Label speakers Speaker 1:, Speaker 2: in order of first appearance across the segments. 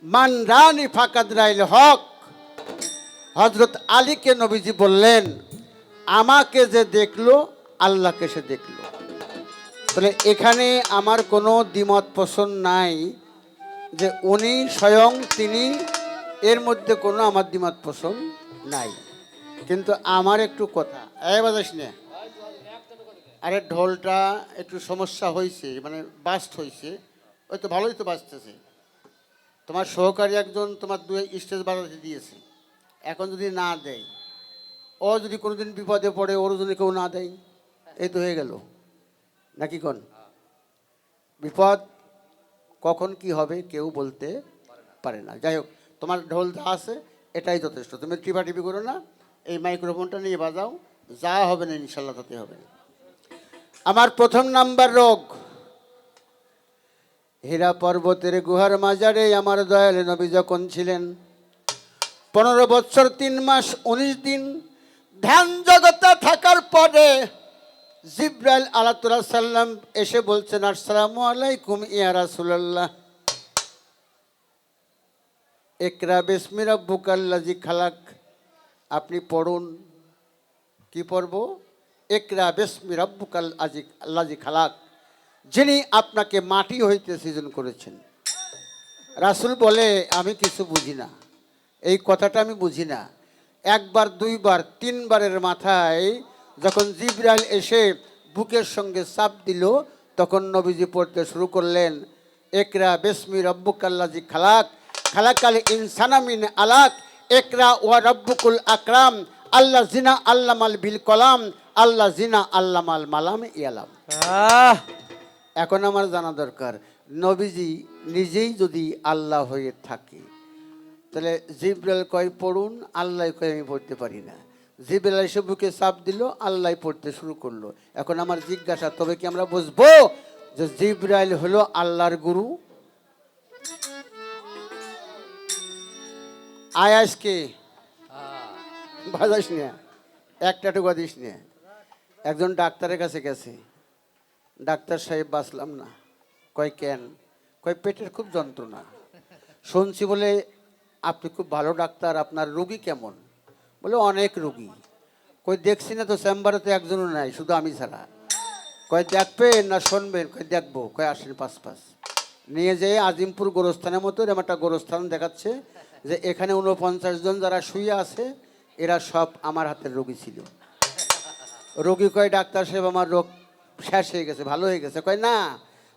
Speaker 1: মান রানি ফাকাদ রাইল হক। হযরত আলীকে নবীজি বললেন, আমাকে যে দেখলো আল্লাহকে সে দেখলো। তাহলে এখানে আমার কোনো দ্বিমত পোষণ নাই যে উনি স্বয়ং তিনি, এর মধ্যে কোনো আমার দ্বিমত পোষণ নাই। কিন্তু আমার একটু কথা, বাজাস না, আরে ঢোলটা একটু সমস্যা হয়েছে, মানে বাস্ট হয়েছে। ওই তো ভালোই তো বাজতেছে। তোমার সহকারী একজন তোমার দুই স্টেজ বাজাতে দিয়েছে, এখন যদি না দেয়, ও যদি কোনোদিন বিপদে পড়ে, ওর যদি কেউ না দেয়, এই তো হয়ে গেল নাকি? কোন বিপদ কখন কি হবে কেউ বলতে পারে না। যাই হোক, তোমার ঢোলটা আছে, এটাই যথেষ্ট। তুমি টিপাটিপি করো না, এই মাইক্রোফোনটা নিয়ে বাজাও, যা হবে না ইনশাল্লাহ তাতে হবে। আমার প্রথম নাম্বার রোগ, হীরা পর্বতের গুহার মাজারে আমার দয়াল নবী যখন ছিলেন 15 বছর 3 মাস 19 দিন ধ্যান জগতে থাকার পরে জিব্রাইল আলাইহিস সালাম এসে বলছেন, আসসালামু আলাইকুম ইয়া রাসূলুল্লাহ, ইকরা বিসমি রাব্বিকাল্লাযী খালাক। আপনি পড়ুন। কি পড়ব? ইকরা বিসমি রাব্বিকাল্লাযী খালাক, যিনি আপনাকে মাটি হইতে সৃজন করেছেন। রাসূল বলে, আমি কিছু বুঝি না, এই কথাটা আমি বুঝি না। একবার, দুইবার, তিনবারের মাথায় যখন জিবরাইল এসে বুকের সঙ্গে চাপ দিল, তখন নবীজি পড়তে শুরু করলেন, ইকরা বিসমি রাব্বিকাল্লাযী খালাক, খালাকাল ইনসানা মিন আলাক, ইকরা ওয়া রাব্বুকুল আকরাম, আল্লাহ জিনা আল্লামাল বিল কলাম, আল্লাহ জিনা আল্লামাল মালাম ইয়ালাম। এখন আমার জানা দরকার, নবীজি নিজেই যদি আল্লাহ হয়ে থাকে, তাহলে জিবরাইল কয় পড়ুন, আল্লাহ কয় আমি পড়তে পারি না। জিবরাইল এসে বুকে চাপ দিল, আল্লাহ পড়তে শুরু করলো। এখন আমার জিজ্ঞাসা, তবে কি আমরা বুঝবো যে জিবরাইল হলো আল্লাহর গুরু? আয়াসকে বাজাস না, একটা টুকু দিস না। একজন ডাক্তারের কাছে গেছে, ডাক্তার সাহেব বাঁচলাম না। কয় কেন? কয় পেটের খুব যন্ত্রণা। শুনছি বলে আপনি খুব ভালো ডাক্তার, আপনার রোগী কেমন? বলে অনেক রোগী। কই দেখছি না তো, চেম্বারে তো একজনও নাই, শুধু আমি ছাড়া। কয় দেখবেন না শুনবেন? কয় দেখবো। কয় আসেন পাঁচ পাঁচ নিয়ে যেয়ে আজিমপুর গোরস্থানের মতো এরকম একটা গোরস্থান দেখাচ্ছে, যে এখানে 49 জন যারা শুয়ে আছে, এরা সব আমার হাতের রোগী ছিল। রোগী কয়, ডাক্তার সাহেব আমার রোগ শেষ হয়ে গেছে, ভালো হয়ে গেছে। কয় না,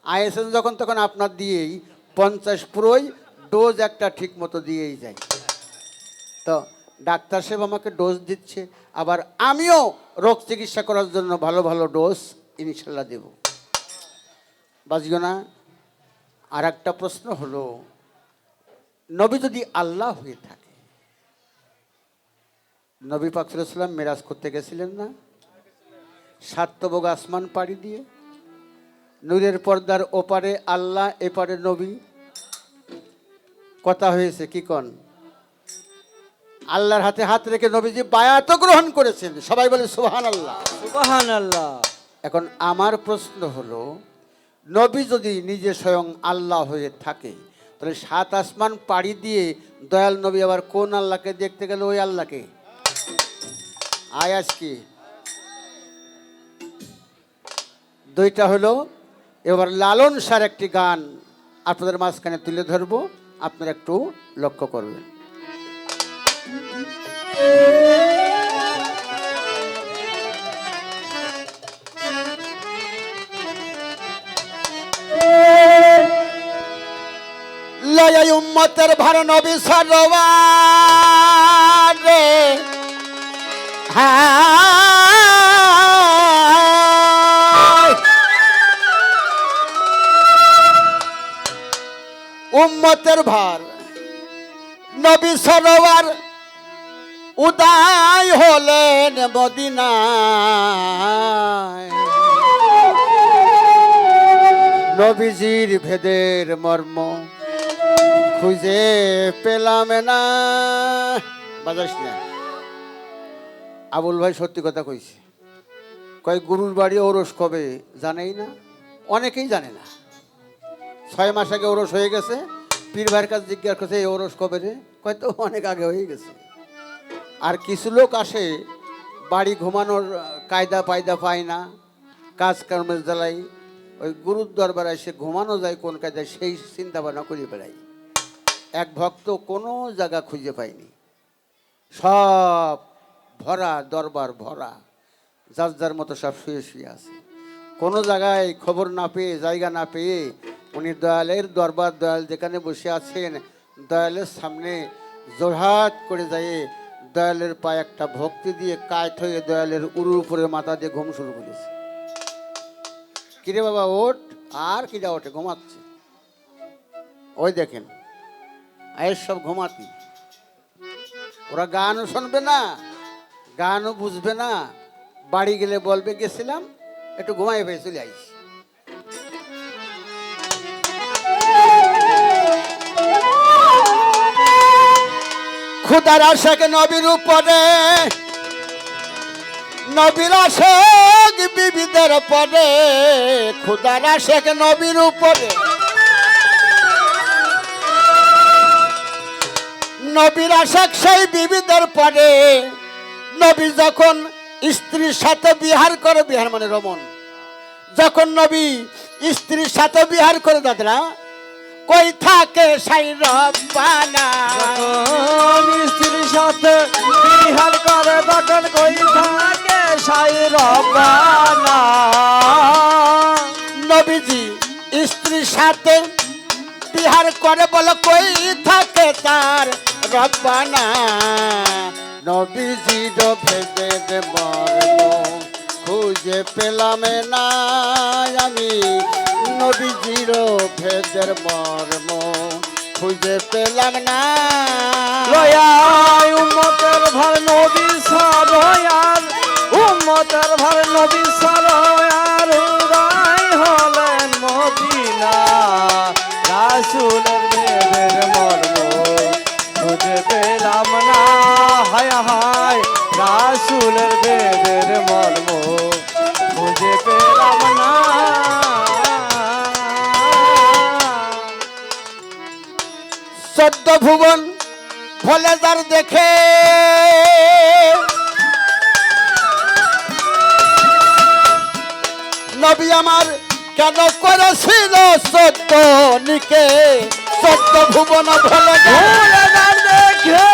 Speaker 1: আইএসএন যখন তখন আপনার দিয়েই 50 পুরোই ডোজ একটা ঠিক মতো দিয়েই যায়। তো ডাক্তার সাহেব আমাকে ডোজ দিচ্ছে, আবার আমিও রোগ চিকিৎসা করার জন্য ভালো ভালো ডোজ ইনশাল্লাহ দেব। বাজিও না। আর একটা প্রশ্ন হলো, নবী যদি আল্লাহ হয়ে থাকে, নবী পাক সাল্লাল্লাহু আলাইহি ওয়াসাল্লাম মেরাজ করতে গেছিলেন না? 7 তবক আসমান পাড়ি দিয়ে, নূরের পর্দার ওপারে আল্লাহ, এপারে নবী, কথা হয়েছে কি কন? আল্লাহর হাতে হাত রেখে নবীজি বায়াত গ্রহণ করেছেন। সবাই বলে সুবহানাল্লাহ,
Speaker 2: সুবহানাল্লাহ।
Speaker 1: এখন আমার প্রশ্ন হলো, নবী যদি নিজে স্বয়ং আল্লাহ হয়ে থাকে, তাহলে 7 আসমান পাড়ি দিয়ে দয়াল নবী আবার কোন আল্লাহকে দেখতে গেল? ওই আল্লাহকে। আয়াস কি? দুইটা হলো। এবার লালন সার একটি গান আপনাদের মাঝখানে তুলে ধরবো, আপনারা একটু লক্ষ্য করবেন। লয় উম্মতের ভার নবী সরওয়ার রে, হ্যাঁ উম্মতের ভার নবী সরওয়ার উদয় হলেন মদিনায়। নবীজির ভেদের মর্ম খুঁজে পেলাম না। বাজাস না। আবুল ভাই সত্যি কথা কইছে। কয় গুরুর বাড়ি ওরস কবে জানেই না, অনেকেই জানে না। 6 মাস আগে ওরস হয়ে গেছে, পীর ভাইয়ের কাছে জিজ্ঞাসা করছে এই ওরস কবে রে? হয়তো অনেক আগে হয়ে গেছে। আর কিছু লোক আসে বাড়ি ঘুমানোর কায়দা পায়দা পায় না, কাজকর্মের জ্বালাই ওই গুরুর দরবারে এসে ঘুমানো যায় কোন কায়দায় সেই চিন্তা ভাবনা করে বেড়াই। এক ভক্ত কোনো জায়গা খুঁজে পায়নি, সব ভরা, দরবার ভরা, যার যার মতো সব শুয়ে শুয়ে আছে। কোনো জায়গায় খবর না পেয়ে, জায়গা না পেয়ে উনি দয়ালের দরবার, দয়াল যেখানে বসে আছেন দয়ালের সামনে জোরহাট করে যায় দয়ালের পায়ে একটা ভক্তি দিয়ে কাঠ হয়ে দয়ালের উরুর উপরে মাথা দিয়ে ঘুম শুরু করেছে। কিরে বাবা ওঠ, আর কিরা ওঠে, ঘুমাচ্ছে। ওই দেখেন আয়ের সব ঘুমাতি, ওরা গানও শুনবে না, গানও বুঝবে না, বাড়ি গেলে বলবে গেছিলাম একটু ঘুমাই পেয়ে চলে আইস। খুদার আশাকে নবীর উপরে, নবীর আশাক বিবিদের পরে, খুদার আশাকে নবীর উপরে, নবীর আশাক সেই বিবিদের পরে। নবী যখন স্ত্রীর সাথে বিহার করে, বিহার মানে রমন, যখন নবী স্ত্রীর সাথে বিহার করে দাদরা কই থাকে সাই রব্বানা,
Speaker 2: স্ত্রীর সাথে বিহার করে তখন কই থাকে সাই রব্বানা।
Speaker 1: নবীজি স্ত্রীর সাথে বিহার করে বলো কই থাকে তার রব্বানা। নবীজির ভেদের মর্ম খুঁজে পেলাম না আমি, নবীজির ভেদের মর্ম খুঁজে পেলাম না।
Speaker 2: লয়ায় উম্মতের ভার নবী সরয়ার, উম্মতের ভার নবী সরয়ার, উদয় হলেন মদিনা। রাসূলের ভেদের মর্ম খুঁজে পেলাম না, হায় হায় রাসূলের ভেদের মর্ম খুঁজে পেলাম না।
Speaker 1: চোদ্দ ভুবন ফলে যার দেখে, নবী আমার কেন করেছিল চোদ্দ নিকে, চোদ্দ ভুবন ফলে
Speaker 2: যার দেখে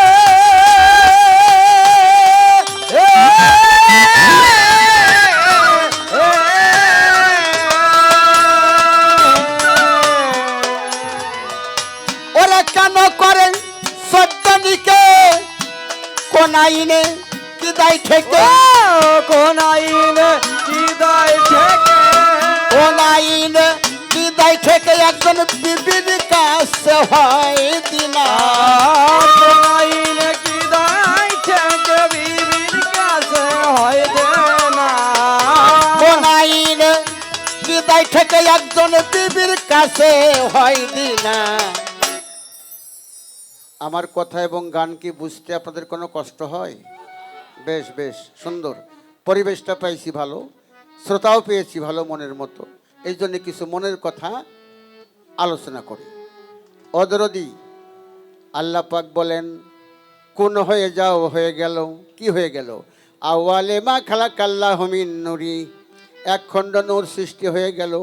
Speaker 1: ওরা কেন করেন চোদ্দ নিকে, কোন আইনে কি দায় থেকে,
Speaker 2: কোন আইনে কি দায় থেকে,
Speaker 1: কোন আইনে কি দায় থেকে একজন বিবির কাছে হয় দিনা,
Speaker 2: কোন আইনে কি দায় থেকে বিবির কাছে হয় দেনা,
Speaker 1: কোন আইনে কি দায় থেকে একজন বিবির কাছে হয় দিনা। আমার কথা এবং গান কি বুঝতে আপনাদের কোনো কষ্ট হয়? বেশ বেশ সুন্দর, পরিবেশটা পাইছি ভালো, শ্রোতাও পেয়েছি ভালো মনের মতো, এই জন্য কিছু মনের কথা আলোচনা করি। অদরদি আল্লাহ পাক বলেন কোন হয়ে যাও, হয়ে গেল, কি হয়ে গেল? আওয়ালে মা খালাকাল্লাহু মিন নূরি, এক খণ্ড নূর সৃষ্টি হয়ে গেল।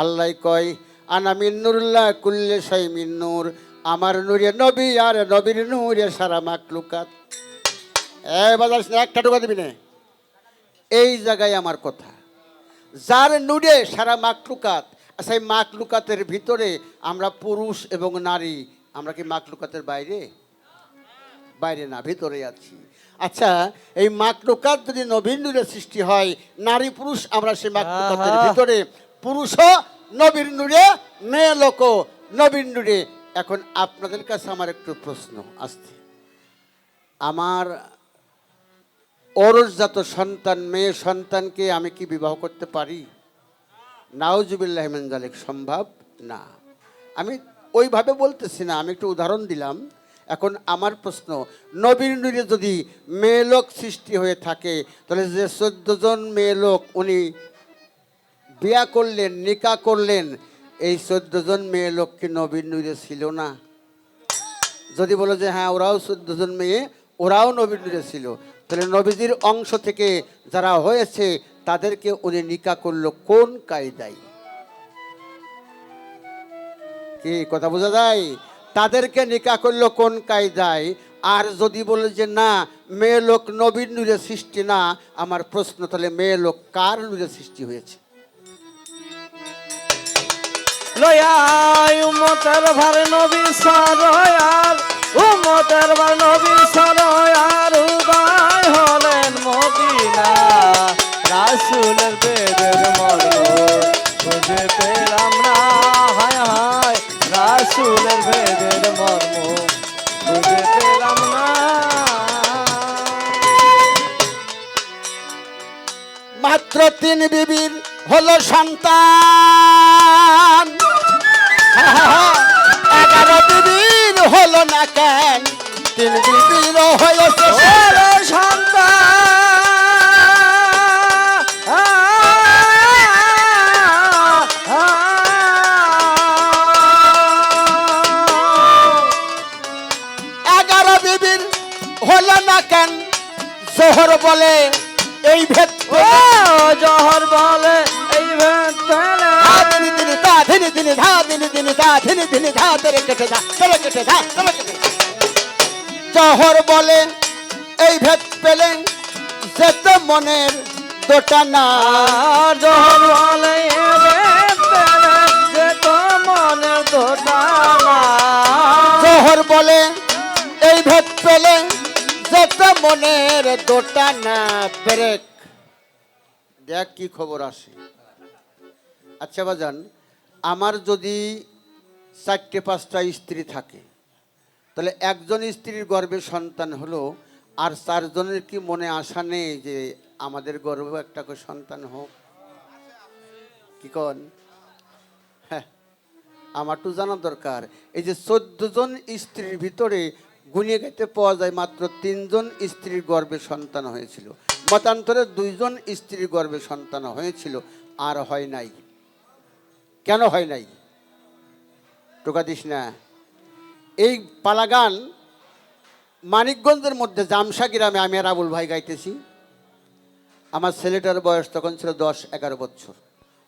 Speaker 1: আল্লাহ কয় আনা মিন নূরিল্লাহ কুল্লি শাই মিন নূর, আমার নূরে নবী আর নবীর নূরে সারা মাখলুকাত। বাজার একটা ঢোকা দিবি না, এই জায়গায় আমার কথা, যার নূরে সারা মাখলুকাত। আচ্ছা এই মাখলুকাতের ভিতরে আমরা পুরুষ এবং নারী, আমরা কি মাখলুকাতের বাইরে? বাইরে না, ভিতরে আছি। আচ্ছা এই মাখলুকাত যদি নবীর নূরে সৃষ্টি হয়, নারী পুরুষ আমরা সেই মাখলুকাতের ভিতরে, পুরুষও নবীর নূরে, মেয়ে লোকও নবীর নূরে। এখন আপনাদের কাছে আমার একটু প্রশ্ন আসছে, আমার ওরসজাত সন্তান, মেয়ে সন্তানকে আমি কি বিবাহ করতে পারি? নাউজুবিল্লাহ মিন যালিক, সম্ভব না। আমি ওইভাবে বলতেছি না, আমি একটু উদাহরণ দিলাম। এখন আমার প্রশ্ন, নবীর নূরে যদি মেয়ে লোক সৃষ্টি হয়ে থাকে, তাহলে যে 14 জন মেয়ে লোক উনি বিয়া করলেন, নিকাহ করলেন, এই 14 জন মেয়ে লোক কি নবীর নূরে ছিল না? যদি বলো যে হ্যাঁ ওরাও 14 জন মেয়ে, ওরাও নবীর নূরে ছিল, তাহলে নবীজির অংশ থেকে যারা হয়েছে তাদেরকে উনি নিকা করলো কোন কায়দায়? কি কথা বোঝা যায়? তাদেরকে নিকা করলো কোন কায়দায়? আর যদি বলে যে না মেয়ে লোক নবীর নূরে সৃষ্টি না, আমার প্রশ্ন তাহলে মেয়ে লোক কার নূরে সৃষ্টি হয়েছে?
Speaker 2: লয়াই উম্মতের ভার নবী সরয়ার, উম্মতের ভার নবী সরয়ার, উদয় হলেন মদিনা, রাসূলের বেদের মর্ম খুঁজে পেলাম না, হায় হায় রাসূলের বেদের মর্ম খুঁজে পেলাম না।
Speaker 1: মাত্র 3 বিবির হলো সন্তান, 11 বিবির হলো না কেন? 3 বিবির হয়েছে
Speaker 2: ওরে সন্তান।
Speaker 1: 11 বিবির হলো না কেন? জোহর বলে এই ভেদ
Speaker 2: ও জহর বলে এই ভেদ পেলে,
Speaker 1: ধিনি ধিনি ধা ধিনি ধিনি ধা ধিনি ধিনি ধা ধিনি ধিনি ধা তেরে কেটে ধা তেরে কেটে ধা তেরে কেটে। জহর বলে এই ভেদ পেলে যেত মনের দোটানা,
Speaker 2: আর জহর বলে এই ভেদ পেলে যে তো মনের দোটানা।
Speaker 1: জহর বলে এই ভেদ পেলে যেত মনের দোটানা। ব্রেক, দেখ কি খবর আসে। আচ্ছা বাজান, আমার যদি 4-5টা স্ত্রী থাকে, তাহলে একজন স্ত্রীর গর্ভে সন্তান হলো, আর 4 জনের কি মনে আশা নেই যে আমাদের গর্ভে একটা করে সন্তান হোক? কি কন? হ্যাঁ, আমার তো জানা দরকার। এই যে 14 জন স্ত্রীর ভিতরে গুনিয়ে গেতে পাওয়া যায় মাত্র 3 জন স্ত্রীর গর্ভে সন্তান হয়েছিল, মতান্তরে 2 জন স্ত্রীর গর্ভে সন্তান হয়েছিল, আর হয় নাই। কেন হয় নাই? টোকা দিস না। এই পালাগান মানিকগঞ্জের মধ্যে জামসা গ্রামে আমি আর আবুল ভাই গাইতেছি। আমার ছেলেটার বয়স তখন ছিল 10-11 বছর।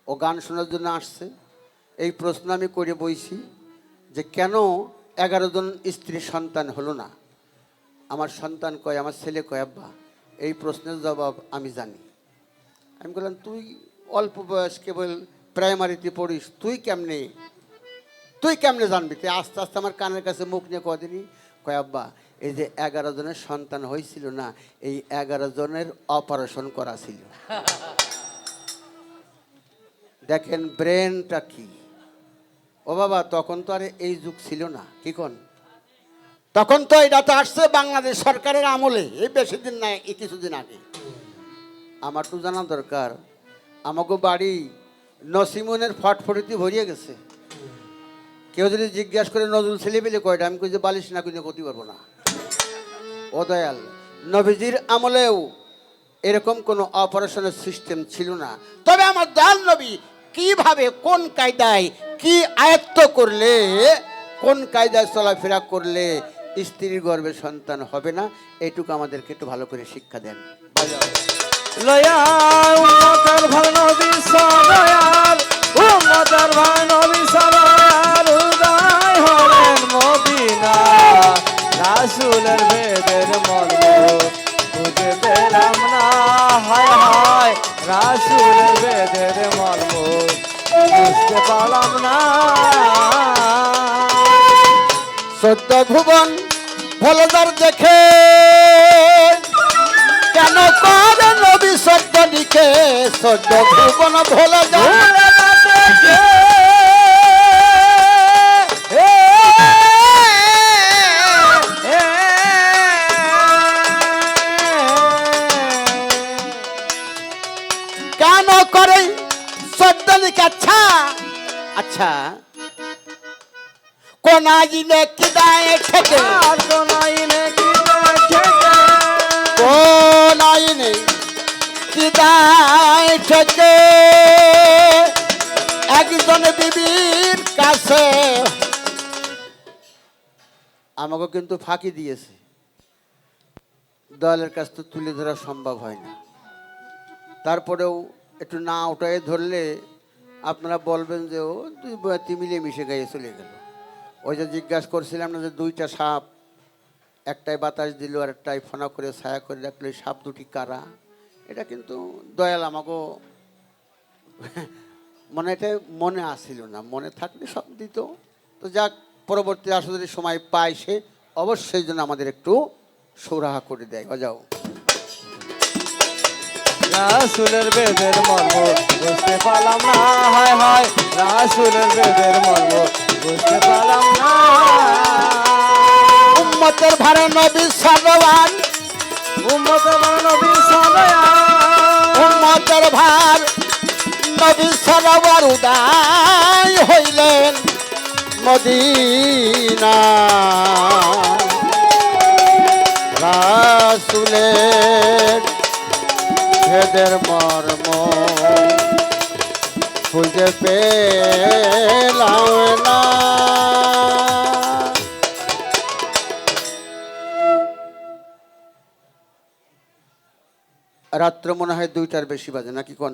Speaker 1: ও গান শোনার জন্য আসছে। এই প্রশ্ন আমি করে বইছি যে কেন 11 জন স্ত্রীর সন্তান হলো না? আমার সন্তান কয়, আমার ছেলে কয় আব্বা এই প্রশ্নের জবাব আমি জানি। আমি বললাম তুই অল্প বয়স, কেবল প্রাইমারিতে পড়িস, তুই কেমনে জানবি? তুই আস্তে আস্তে আমার কানের কাছে মুখ নিয়ে কদিনই কয় আব্বা এই যে 11 জনের সন্তান হয়েছিল না, এই 11 জনের অপারেশন করা ছিল। দেখেন ব্রেনটা কি। ও বাবা, তখন তো আর এই যুগ ছিল না। কি কোন? তখন তো এটা তো আসছে বাংলাদেশ সরকারের আমলে, এই বেশি দিন না, এই কিছুদিন আগে। আমার তো জানা দরকার, আমাকে বাড়ি নসিমনের ফটফটিতে ভরিয়ে গেছে। কেউ যদি জিজ্ঞাসা করে নজরুল ছেলে পেলে কয়টা, আমি কই যে বালিশ না কিনে করতে পারবো না। ও দয়াল, নবীজির আমলেও এরকম কোনো অপারেশনের সিস্টেম ছিল না। তবে আমার দয়াল নবী কিভাবে, কোন কায়দায়, কি আয়ত্ত করলে, কোন কায়দায় চলাফেরা করলে স্ত্রীর গর্ভে সন্তান হবে না, এইটুকু আমাদেরকে একটু ভালো করে শিক্ষা দেন।
Speaker 2: লয়া উম্মতের ভার নবী সরয়ার, উম্মতের ভার নবী সরয়ার, উদয় হলেন মদিনা, রাসূলের বেদের মর্ম খুঁজে পেলাম না, হায় হায় রাসূলের বেদের মর্ম বুঝতে পারলাম না।
Speaker 1: 14 ভুবন ভোলদার দেখে কেন করে নবী 14 লিখে? 14 ভুবন ভোলদার কেন করে 14 লিখে? আচ্ছা আচ্ছা, কোন আইনে কি দায় ঠেকে?
Speaker 2: আর কোন আইনে কি ঠেকে?
Speaker 1: কোন আইনে কি দায় ঠেকে? একজন বিবির কাছে আমাকে কিন্তু ফাঁকি দিয়েছে, দয়ালের কাছ তো তুলে ধরা সম্ভব হয় না। তারপরেও একটু না ওটাই ধরলে আপনারা বলবেন যে ও দুই বয়াতি মিলিয়ে মিশে গায়ে চলে গেল। ওই যে জিজ্ঞাসা করছিলাম না যে দুইটা সাপ, একটাই বাতাস দিল আর একটাই ফোনা করে ছায়া করে রাখলো, এই সাপ দুটি কারা? এটা কিন্তু দয়াল আমাকে এটা মনে আসছিল না, মনে থাকলে সব দিত। তো যাক, পরবর্তী আসলে সময় পায় সে অবশ্যই যেন আমাদের একটু সৌরাহা করে দেয়। যাও
Speaker 2: রাসূলের বেদের মর্ম বুঝতে পারলাম না, হায় হায় রাসূলের বেদের মর্ম বুঝতে পারলাম না।
Speaker 1: উম্মতের ভারে নবী সালওয়ান,
Speaker 2: উম্মতের নবী সালওয়ান,
Speaker 1: উম্মতের ভার নবী সালওয়ার উদয় হইলেন মদিনা। রাসূলের ভেদের মর্ম খুঁজে পেলাম না। রাত্র মনে হয় 2টার বেশি বাজে নাকি কোন?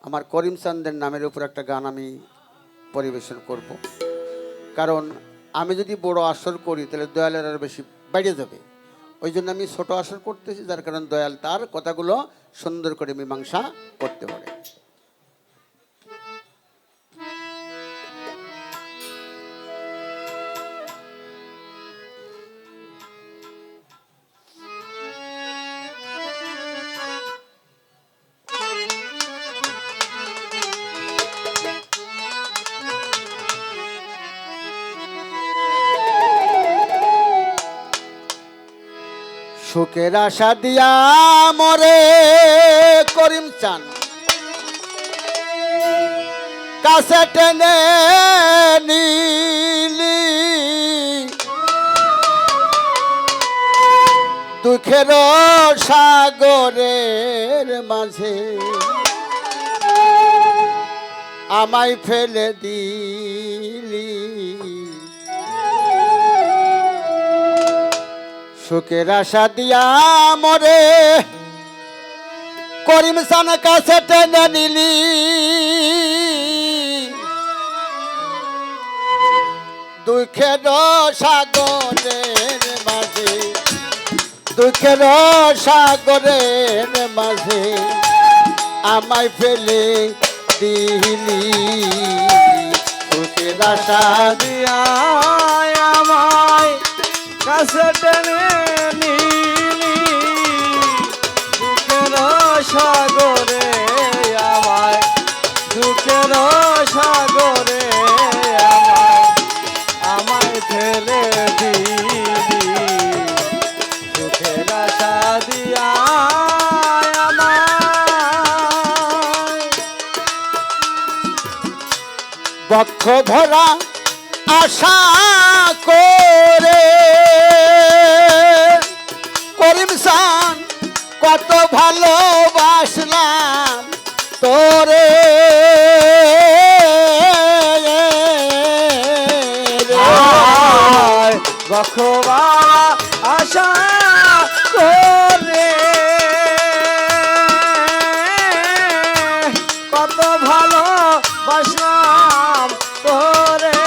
Speaker 1: আমার করিম চান্দের নামের উপর একটা গান আমি পরিবেশন করব, কারণ আমি যদি বড় আসর করি তাহলে দয়ালের আর বেশি বেড়ে যাবে। ওই জন্য আমি ছোট আসর করতেছি, যার কারণ দয়াল তার কথাগুলো সুন্দর করে মীমাংসা করতে পারে। সুখের আশা দিয়া মরে করিম চান, কাছে টেনে নিলি দুঃখের সাগরের মাঝে আমায় ফেলে দিলি। সুখের আশা দিয়া মরে করিম চান, কাছে টেনে নিলি দুঃখের সাগরের মাঝে, দুঃখের সাগরের মাঝে আমায় ফেলে দিলি। সুখের আশা
Speaker 2: দিয়া আমায় কাছে টেনে নিলি দুঃখের সাগরে আমায়, দুঃখের সাগরে আমায়, আমায় ফেলে দিলি। দুঃখের আশা দিয়া আমায়
Speaker 1: বক্ষ ভরা আশা করে করিম চান কত ভালোবাসলাম তোরে।
Speaker 2: বখবা আশা করে কত ভালোবাসলাম তোরে।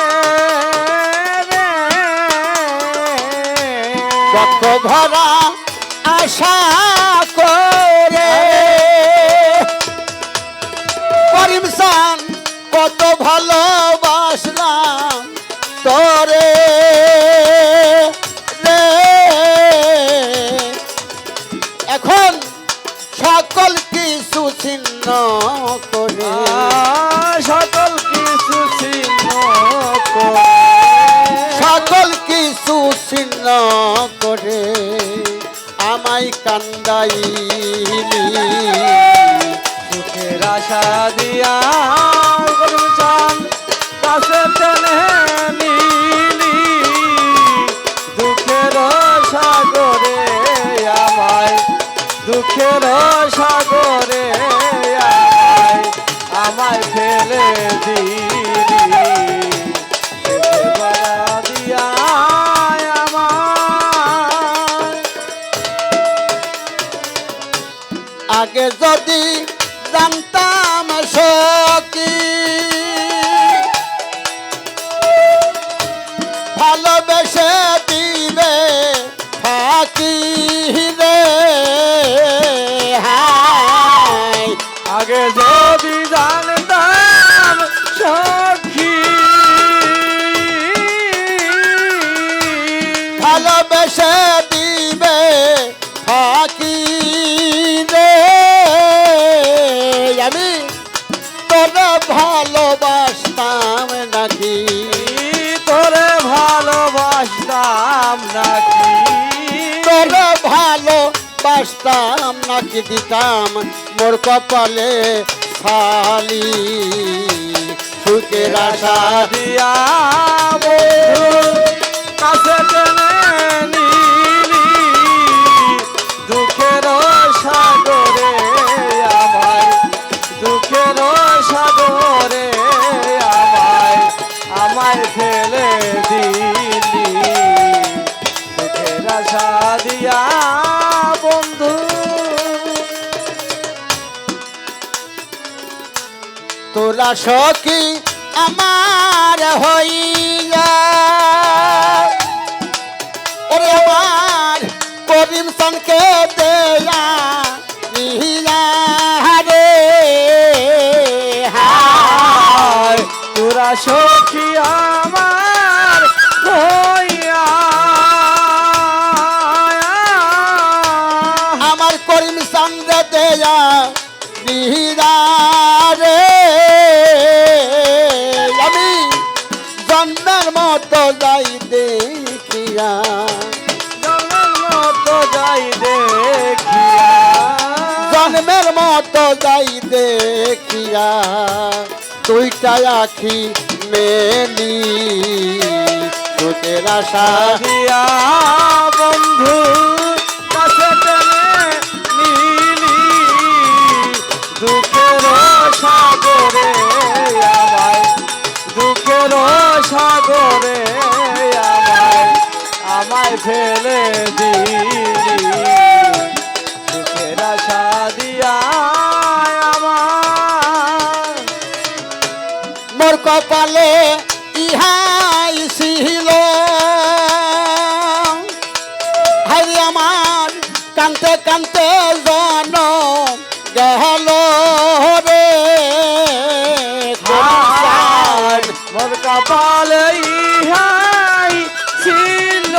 Speaker 1: বক্ষ ভরা আশা করে করিম চান কত ভালোবাসলাম তোরে রে। এখন সকল কিছু ছিন্ন করে,
Speaker 2: সকল কিছু ছিন্ন করে,
Speaker 1: সকল কিছু ছিন্ন করে আমায় কান্দাইলি।
Speaker 2: সুখের আশা দিয়া করিম চান কাছে টেনে নিলি দুঃখের সাগরে আমায়, দুঃখের সাগরে আমায়, আমায় ফেলে দিলি। সুখের আশা দিয়া
Speaker 1: ভালোবেসে দিবে ফাঁকি রে হায়
Speaker 2: আগে যদি জানতাম সখী
Speaker 1: ভালোবেসে দিবে ফাঁকি রে আমি তোরা ভালোবাসতাম নাকি
Speaker 2: তোরে ভালোবাসতাম নাকি
Speaker 1: তোরা ভালোবাসতাম নাকি দিতাম মোর কপালে খালি সুখের আশা
Speaker 2: দিয়া বন্ধুর কাছে টেনে নিলি দুঃখের সাগরে আমায় দুঃখের সাগরে আমায় ফেলে দিলি দুঃখের আশা দিয়া বন্ধু
Speaker 1: তোরা সখী আমার হইয়া ওরে আমার করিম সনকে দেয়া নিয়া রে হায়
Speaker 2: তোরা সখী আমার হইয়া
Speaker 1: আমার করিম সনকে দেয়া নিয়া রে আমি জন্মের মতো যাই দেখিয়া
Speaker 2: জন্মের মতো যাই দেখিয়া
Speaker 1: জন্মের মতো যাই দেখিয়া দুইটা আখি মেলি তোদের আশা
Speaker 2: দিয়া বন্ধু কাছে টেনে নিলি দুঃখের সাগরে আমায় দুঃখের সাগরে আমায় ফেলে দিলি দুঃখের আশা দিয়া আমার
Speaker 1: মোর কপালে ইহাই ছিল হাই আমার কানতে কানতে জন গেল রে
Speaker 2: আর মোর কপালে ইহাই ছিল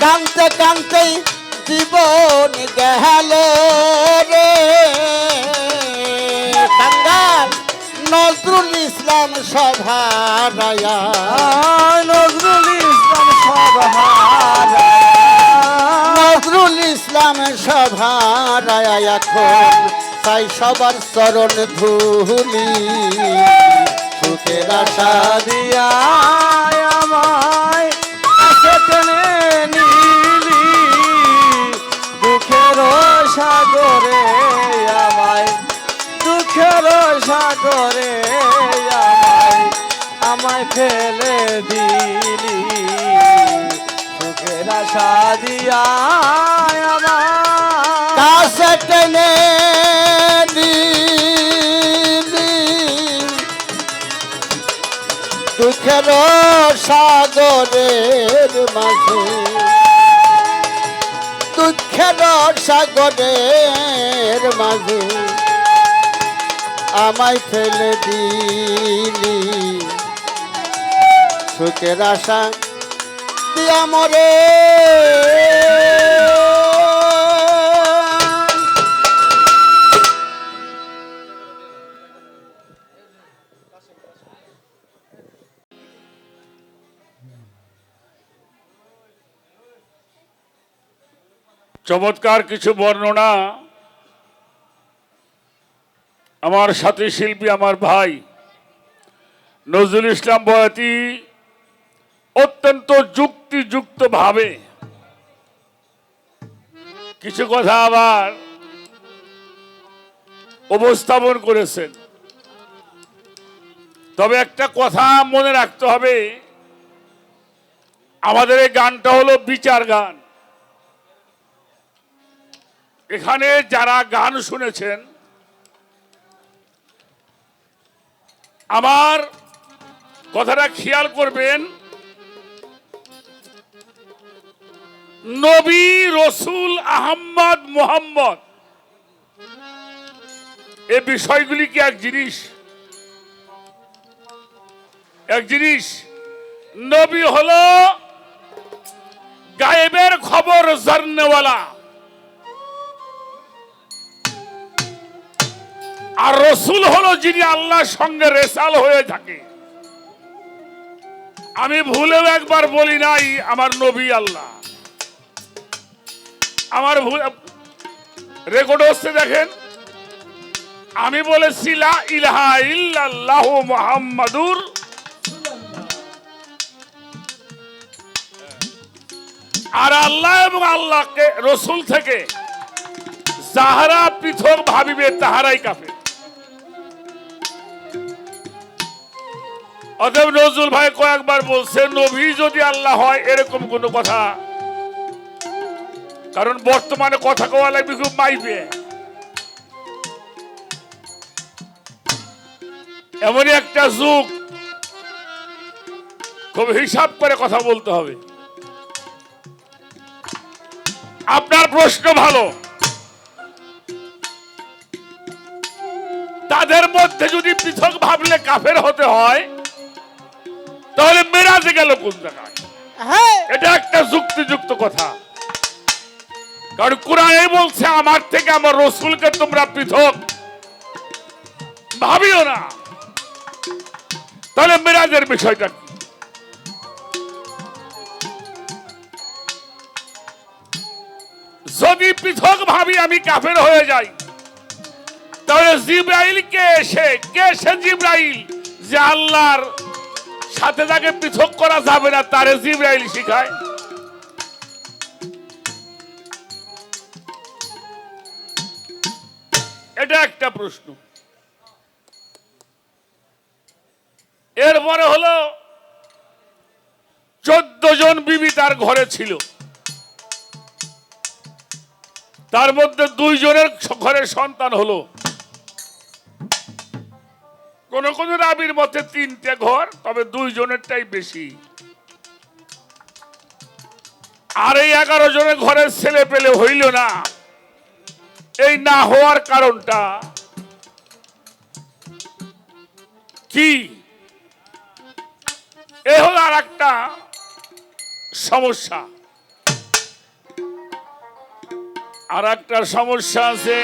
Speaker 1: কানতে কানতে জীবন গেল রে কাঙ্গাল নজরুল ইসলাম সভারায়া
Speaker 2: নজরুল ইসলাম সভার
Speaker 1: নজরুল ইসলাম সভারায়া এখন তাই সবার চরণ ধুলি সুখের আশা
Speaker 2: দিয়া আমায় কাছে টেনে নিলি দুঃখের সাগরে আমায় দুঃখের সাগরে আমায় ফেলে দিলি সুখের আশা দিয়া আমার
Speaker 1: কাছে টেনে দিলি দুঃখের সাগরের মাঝে দুঃখের সাগরের মাঝে আমায় ফেলে দিলি সুখের আশা দিয়া মরে
Speaker 3: চমৎকার কিছু বর্ণনা আমার সাথী শিল্পী আমার ভাই নজরুল ইসলাম বয়াতি অত্যন্ত যুক্তিযুক্তভাবে কিছু কথা আবার উপস্থাপন করেছেন। তবে একটা কথা মনে রাখতে হবে, আমাদের এই গানটা হলো বিচার গান। এখানে যারা গান শুনেছেন, আমার কথাটা খেয়াল করবেন। নবী রসুল আহম্মদ মোহাম্মদ এই বিষয়গুলি কি এক জিনিস? এক জিনিস। নবী হলো গায়েবের খবর জাননেওয়ালা, আর রসুল হলো যিনি আল্লাহর সঙ্গে রেসাল হয়ে থাকে। আমি ভুলেও একবার বলি নাই আমার নবী আল্লাহ। আমার ভুল রেকর্ড হচ্ছে, দেখেন। আমি বলেছি লা ইলাহা ইল্লাল্লাহু মুহাম্মাদুর, আর আল্লাহ এবং আল্লাহকে রসুল থেকে যাহারা পৃথক ভাবিবে তাহারাই কাফের। অতএব নজরুল ভাই কয়েকবার বলছে নবী যদি আল্লাহ হয়, এরকম কোন কথা, কারণ বর্তমানে কথা কওয়া লাগবে খুব মাইবে। এমনই একটা যুগ, খুব হিসাব করে কথা বলতে হবে। আপনার প্রশ্ন ভালো। তাদের মধ্যে যদি পৃথক ভাবলে কাফের হতে হয়, তাহলে মেরাজে গেল কোন জায়গায়? এটা একটা যুক্তিযুক্ত কথা। কারণ কোরআনে বলছে আমার থেকে আমার রসুলকে তোমরা পৃথক ভাবিও না। তাহলে মেরাজের বিষয়টা কি? যদি পৃথক ভাবি আমি কাফের হয়ে যাই, তাহলে জিব্রাইল কে সে জিব্রাইল যে আল্লাহর সাথে তাকে পৃথক করা যাবে না, তারে জিব্রাইল শিখায়। এটা একটা প্রশ্ন। এরপরে হলো 14 জন বিবি তার ঘরে ছিল, তার মধ্যে 2 জনের ঘরে সন্তান হলো। কোন কোন রাবির মতে 3টে ঘর, তবে 2 জনেরটাই বেশি। আর এই 11 জনের ঘরের ছেলে পেলে হইল না। এই না হওয়ার কারণটা কি? এ হলো আর একটা সমস্যা। আর একটা সমস্যা আছে,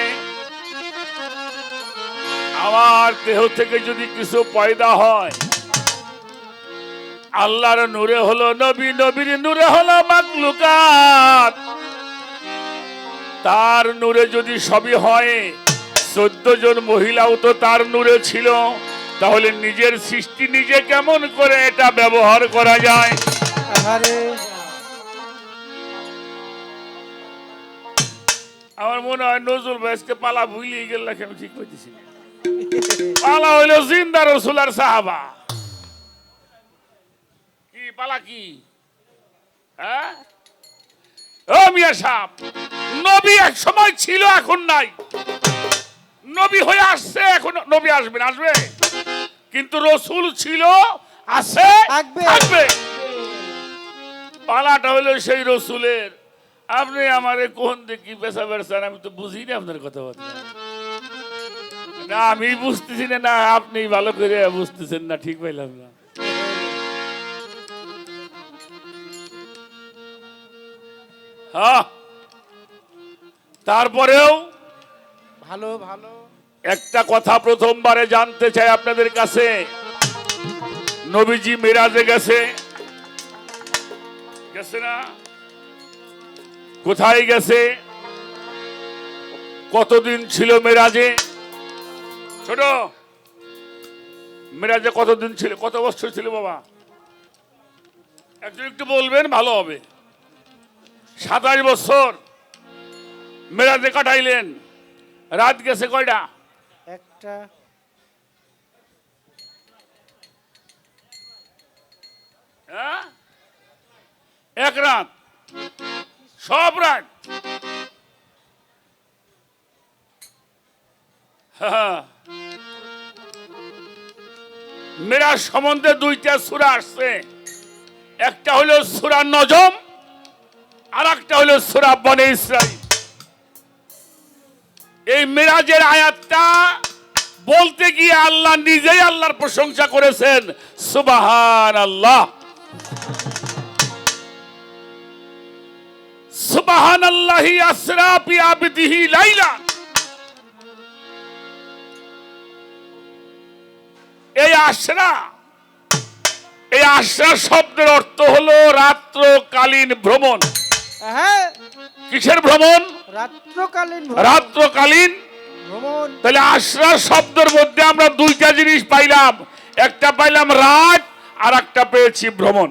Speaker 3: আমার দেহ থেকে যদি কিছু পয়দা হয়, আল্লাহর নূরে হলো নবী, নবীর নূরে হলো মাখলুকাত। তার নূরে যদি সবই হয়, 14 জন মহিলাও তো তার নূরে ছিল, তাহলে নিজের সৃষ্টি নিজে কেমন করে এটা ব্যবহার করা যায়? আমার মনে হয় নজরুল ভাইকে পালা ভুলিয়ে গেল, আমি ঠিক করতেছি। পালা হইল জিন্দা রসুল আর সাহাবা। কি পালা কি? হ্যাঁ, ও মিয়া সাহেব, নবী এক সময় ছিল, এখন নাই। নবী হয়ে আসছে, এখন নবী আসবে না, আসবে, কিন্তু রসুল ছিল, আছে, থাকবে। পালাটা হইল সেই রসুলের। আপনি আমারে কোন দেখি পেশা বেড়াচ্ছেন, আমি তো বুঝি না আপনার কথাবার্তা। না আমি বুঝতেছি না, আপনি ভালো করে বুঝতেছেন না, ঠিক পাইলাম না। হ্যাঁ, তারপরেও
Speaker 2: ভালো ভালো
Speaker 3: একটা কথা প্রথমবারে জানতে চাই আপনাদের কাছে। নবীজি মিরাজে গেছে, গেছে না? কোথায় গেছে? কতদিন ছিল মিরাজে? ছোট, মিরাজে কতদিন ছিল, কত বছর ছিল বাবা? একজন একটু বলবেন, ভালো হবে। 27 বছর মিরাজে কাটাইলেন। রাত গেছে কয়টা?
Speaker 2: একটা।
Speaker 3: হ্যাঁ, এক রাত, সব রাত। মেরাজ সম্বন্ধে দুইটা সূরা আসছে, একটা হলো সূরা নজম আর একটা হলো সূরা বনে ইসরাইল। এই মেরাজের আয়াতটা বলতে গিয়ে আল্লাহ নিজেই আল্লাহর প্রশংসা করেছেন, সুবহানাল্লাহ সুবহানাল্লাহি আসরা বিআবদিহি লাইলা। এই আশরা শব্দের অর্থ হলো রাত্রকালীন ভ্রমণ।
Speaker 2: হ্যাঁ,
Speaker 3: কিসের ভ্রমণ?
Speaker 2: রাত্রকালীন
Speaker 3: রাত্রকালীন
Speaker 2: ভ্রমণ।
Speaker 3: তাহলে আশরা শব্দের মধ্যে আমরা দুইটা জিনিস পাইলাম, একটা পাইলাম রাত আর একটা পেয়েছি ভ্রমণ।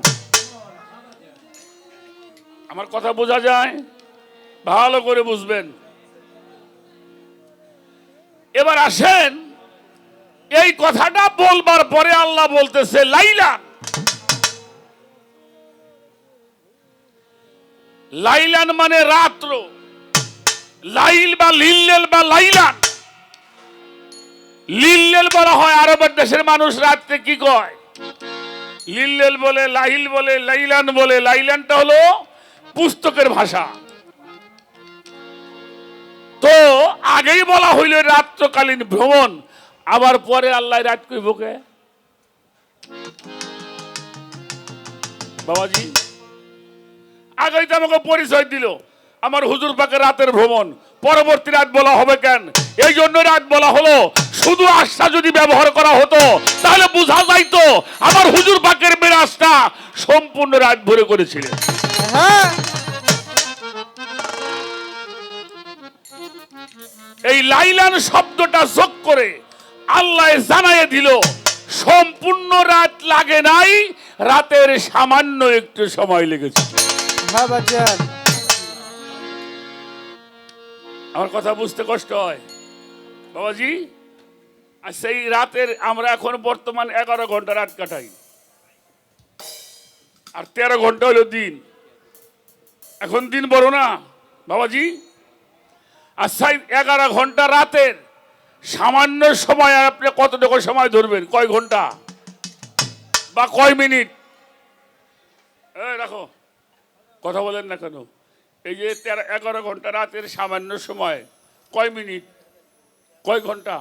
Speaker 3: আমার কথা বোঝা যায়? ভালো করে বুঝবেন। এবার আসেন, এই কথাটা বলবার পরে আল্লাহ বলতেছে লাইলা। লাইলান মানে রাত্র, লাইল বা লিল্লেল বা লাইলান। লিল্লেল বলা হয় আরবের দেশের মানুষ রাত্রে কি কয়? লিল্লেল বলে, লাইল বলে, লাইলান বলে। লাইলানটা হলো পুস্তকের ভাষা। তো আগেই বলা হইল রাত্রকালীন ভ্রমণ, আবার পরে আল্লাহ রাত কইব কে? বাবাজি আগেই তো আমাকে পরিচয় দিল আমার হুজুর পাকের রাতের ভ্রমণ, পরবর্তী রাত বলা হবে কেন? এই জন্য রাত বলা হলো। শুধু আশা যদি ব্যবহার করা হতো তাহলে বোঝা যাইতো আমার হুজুর পাকের মেরাজটা সম্পূর্ণ রাত ভরে করেছিলেন।
Speaker 2: হ্যাঁ,
Speaker 3: এই লাইলান শব্দটা যোগ করে আল্লাহ জানাইয়ে দিল সম্পূর্ণ রাত লাগে নাই, রাতের সামান্য একটু সময় লেগেছে।
Speaker 2: হ্যাঁ বাজান,
Speaker 3: আমার কথা বুঝতে কষ্ট হয় বাবাজি। আর সেই রাতের আমরা এখন বর্তমান 11 ঘন্টা রাত কাটাই, আর 13 ঘন্টা হলো দিন। এখন দিন বড় না বাবাজি। আর সেই 11 ঘন্টা রাতের সামান্য সময় আপনি কতটুকু সময় ধরবেন? কয় ঘন্টা বা কয় মিনিট? রাখো, কথা বলেন না কেন? এই যে 11 ঘন্টা রাতের সামান্য সময় কয় মিনিট, কয় ঘন্টা?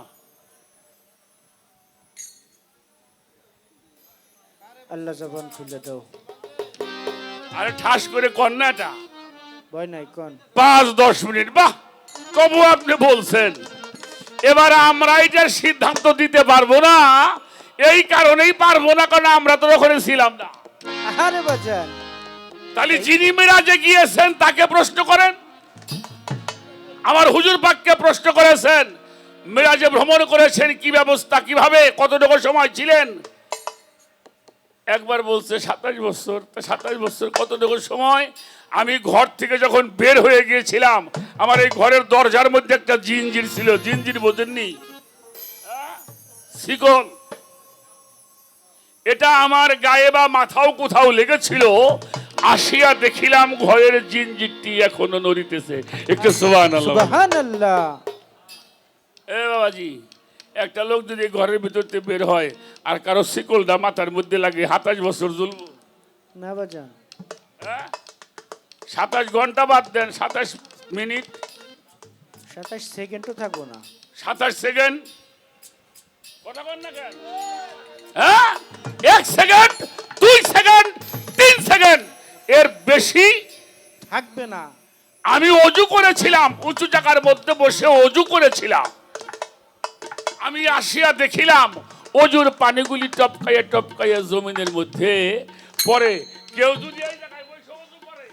Speaker 2: আল্লাহ জবান খুলে দাও।
Speaker 3: আরে ঠাস করে কন্যাটা
Speaker 2: ভয় নাই, কোন
Speaker 3: 5-10 মিনিট। বাহ, তবু আপনি বলছেন। এবার আমরা এটার সিদ্ধান্ত দিতে পারবো না, এই কারণেই পারবো না কারণ আমরা তো ওখানে ছিলাম না।
Speaker 2: আরে বাজান,
Speaker 3: তাহলে যিনি মেরাজে গিয়েছেন তাকে প্রশ্ন করেন, আমার হুজুর পাককে প্রশ্ন করেছেন মেরাজে ভ্রমণ করেছেন কি ব্যবস্থা, কিভাবে, কতটুকু সময় ছিলেন? একবার বলছে 27 বছর। 27 বছর কতটুকু সময়? আমি ঘর থেকে যখন বের হয়ে গিয়েছিলাম আমার এই ঘরের দরজার মধ্যে একটা জিনজির ছিল। জিনজির বোঝেননি? শিকল। এটা আমার গায়ে বা মাথাও কোথাও লেগেছিল। আসিয়া দেখিলাম ঘরের জিনজিরটি এখনো নড়িতেছে। একটু সুবহানাল্লাহ।
Speaker 2: সুবহানাল্লাহ।
Speaker 3: এ বাবাজি, একটা লোক যদি ঘরের ভিতর থেকে বের হয় আর কারো শিকলটা মাথার মধ্যে লাগে 27 বছর জ্বলব
Speaker 2: না বাজান?
Speaker 3: 27 ঘন্টা বাদ দেন, 27 মিনিট,
Speaker 2: 27 সেকেন্ডও থাকবো না।
Speaker 3: 27 সেকেন্ড। কথা বল না কেন? 1 সেকেন্ড, 2 সেকেন্ড, 3 সেকেন্ড, এর বেশি
Speaker 2: থাকবে না।
Speaker 3: আমি অজু করেছিলাম, উঁচু জায়গার মধ্যে বসে অজু করেছিলাম। আমি আসিয়া দেখিলাম অজুর পানিগুলি টপকাইয়া টপকাইয়া জমিনের মধ্যে পরে। কেউ যদি এই জায়গায় বসে অজু করে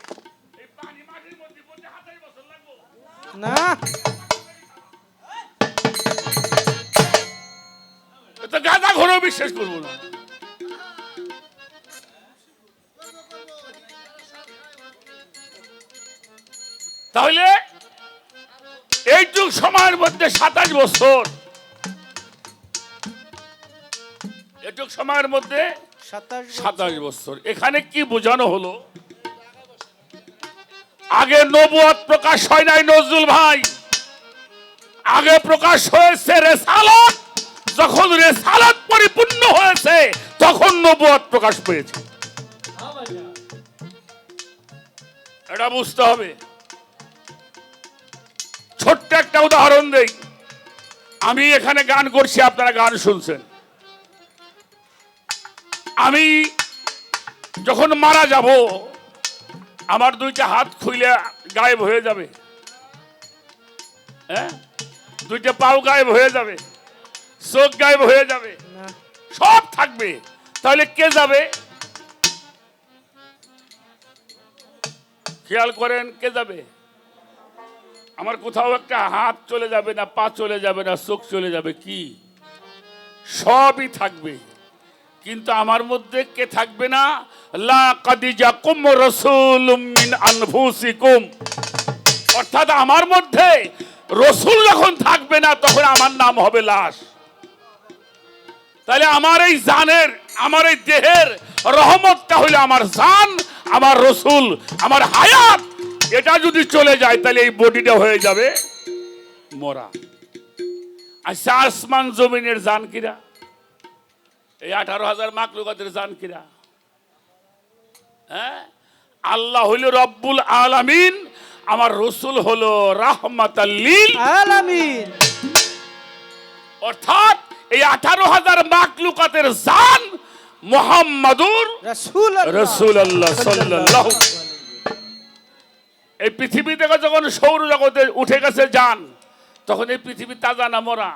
Speaker 3: এই পানি মাটির মধ্যে পড়তে 27 বছর লাগবে
Speaker 2: না।
Speaker 3: তো গাদা ঘরেও বিশ্বাস করবো না। তাহলে এইটুক সময়ের মধ্যে 27 বছর, এটুক সময়ের মধ্যে 27 বছর। এখানে কি বোঝানো হলো? আগে নবুয়ত প্রকাশ হয় নাই নজরুল ভাই, আগে প্রকাশ হয়েছে রেসালাত। যখন রেসালাত পরিপূর্ণ হয়েছে নবুয়ত প্রকাশ পেয়েছে। এটা বুঝতে হবে। ছোট্ট একটা উদাহরণ দেই। আমি এখানে গান করছি, আপনারা গান শুনছেন। আমি যখন মারা যাব, আমার দুইটা হাত খুইলে গায়েব হয়ে যাবে, হ্যাঁ, দুইটা পাও গায়েব হয়ে যাবে, চোখ গায়েব হয়ে যাবে, সব থাকবে। তাহলে কে যাবে? খেয়াল করেন, কে যাবে? আমার কোথাও একটা হাত চলে যাবে না, পা চলে যাবে না, চোখ চলে যাবে, কি সবই থাকবে। কিন্তু আমার মধ্যে কে থাকবে না? লা কাদিজাকুম রাসূলুম মিন আনফুসিকুম। অর্থাৎ আমার মধ্যে রসুল যখন থাকবে না, তখন আমার নাম হবে লাশ। তাহলে আমার এই জানের, আমার এই দেহের রহমতটা হইলে আমার জান, আমার রসুল, আমার হায়াত, এটা যদি চলে যায় তাহলে এই বডিটা হয়ে যাবে মরা। আচ্ছা, আসমান জমিনের জান কিরা? এই 18,000 মাখলুকাতের জান কিরা? হ্যাঁ, আল্লাহ হইল রব্বুল আলামিন, আমার রসুল হলো রাহমাতাল লিল
Speaker 2: আলামিন।
Speaker 3: অর্থাৎ এই 18,000 মাখলুকাতের জান মুহাম্মাদুর রাসূলুল্লাহ সাল্লাল্লাহু। এই পৃথিবী থেকে যখন সৌরজগতে উঠে গেছে জান, তখন এই পৃথিবী তাজা না মরা?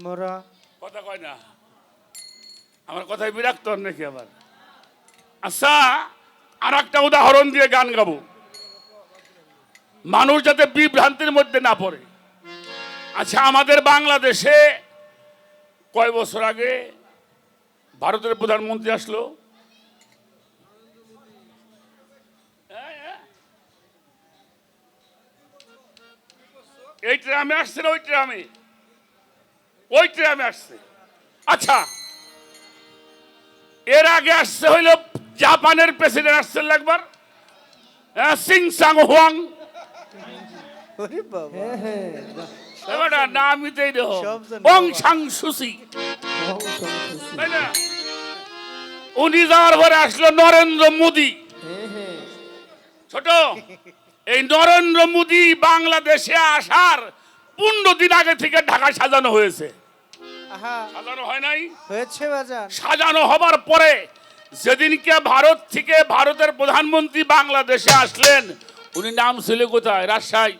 Speaker 2: মরা।
Speaker 3: কথা কয় না, আমার কথায় বিরক্ত হন নাকি আবার? আচ্ছা, আর একটা উদাহরণ দিয়ে গান গাবো, মানুষ যাতে বিভ্রান্তির মধ্যে না পড়ে। আচ্ছা, আমাদের বাংলাদেশে কয় বছর আগে ভারতের প্রধানমন্ত্রী আসলো? এই ট্রামে আসছে না ওই ট্রামে? ওই ট্রামে আসছে। আচ্ছা, এর আগে আসছে হইল জাপানের প্রেসিডেন্ট আসছেন একবার, সিং সাং হোয়াং। নামই তো বং সাং সুসি, তাই না? উনি যাওয়ার পরে আসলো নরেন্দ্র মোদী। ছোট, এই নরেন্দ্র মোদী বাংলাদেশে আসার 15 দিন আগে থেকে ঢাকা সাজানো হয়েছে। সাজানো হয় নাই?
Speaker 2: হয়েছে বাজান।
Speaker 3: সাজানো হবার পরে যেদিনকে ভারত থেকে ভারতের প্রধানমন্ত্রী বাংলাদেশে আসলেন, উনি নাম ছিল কোথায়? রাজশাহী,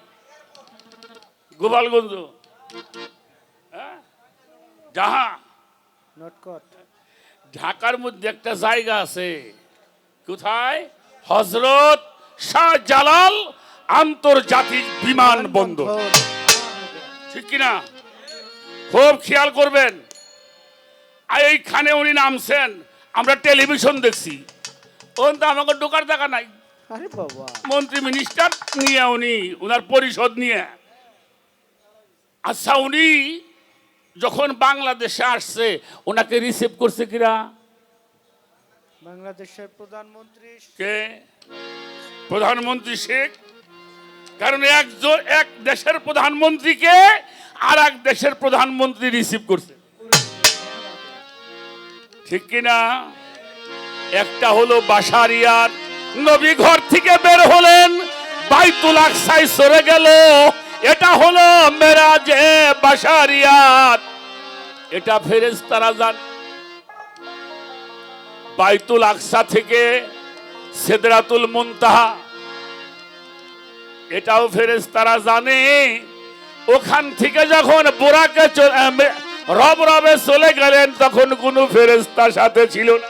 Speaker 3: গোপালগঞ্জ, যাহা
Speaker 2: নটকট।
Speaker 3: ঢাকার মধ্যে একটা জায়গা আছে, কোথায়? হযরত শাহজালাল আন্তর্জাতিক বিমানবন্দর। ঠিক কিনা? খুব খেয়াল করবেন। আর এইখানে উনি নামছেন, আমরা টেলিভিশন দেখছি, ওন তো আমাকে ঢোকার জায়গা নাই।
Speaker 2: আরে বাবা,
Speaker 3: মন্ত্রী মিনিস্টার নিয়ে উনি ওনার পরিষদ নিয়ে। আচ্ছা, উনি যখন বাংলাদেশে আসছে, ওনাকে রিসিভ করছে কিরা?
Speaker 2: বাংলাদেশের প্রধানমন্ত্রী
Speaker 3: কে? প্রধানমন্ত্রী শেখ। কারণ এক দেশের প্রধানমন্ত্রীকে আর এক দেশের প্রধানমন্ত্রী রিসিভ করছে, ঠিক কিনা? একটা হলো বাশারিয়াত, নবী ঘর থেকে বের হলেন, বাইতুল আকসায় সরে গেল, এটা হলো মেরাজে বাশারিয়াত। এটা ফেরেশতারা জানে। বাইতুল আকসা থেকে সিদরাতুল মুনতাহা, এটাও ফেরেশতারা জানে। ওখান থেকে যখন বুরাকে রবে চলে গেলেন, তখন কোনো ফেরেশতা সাথে ছিল না।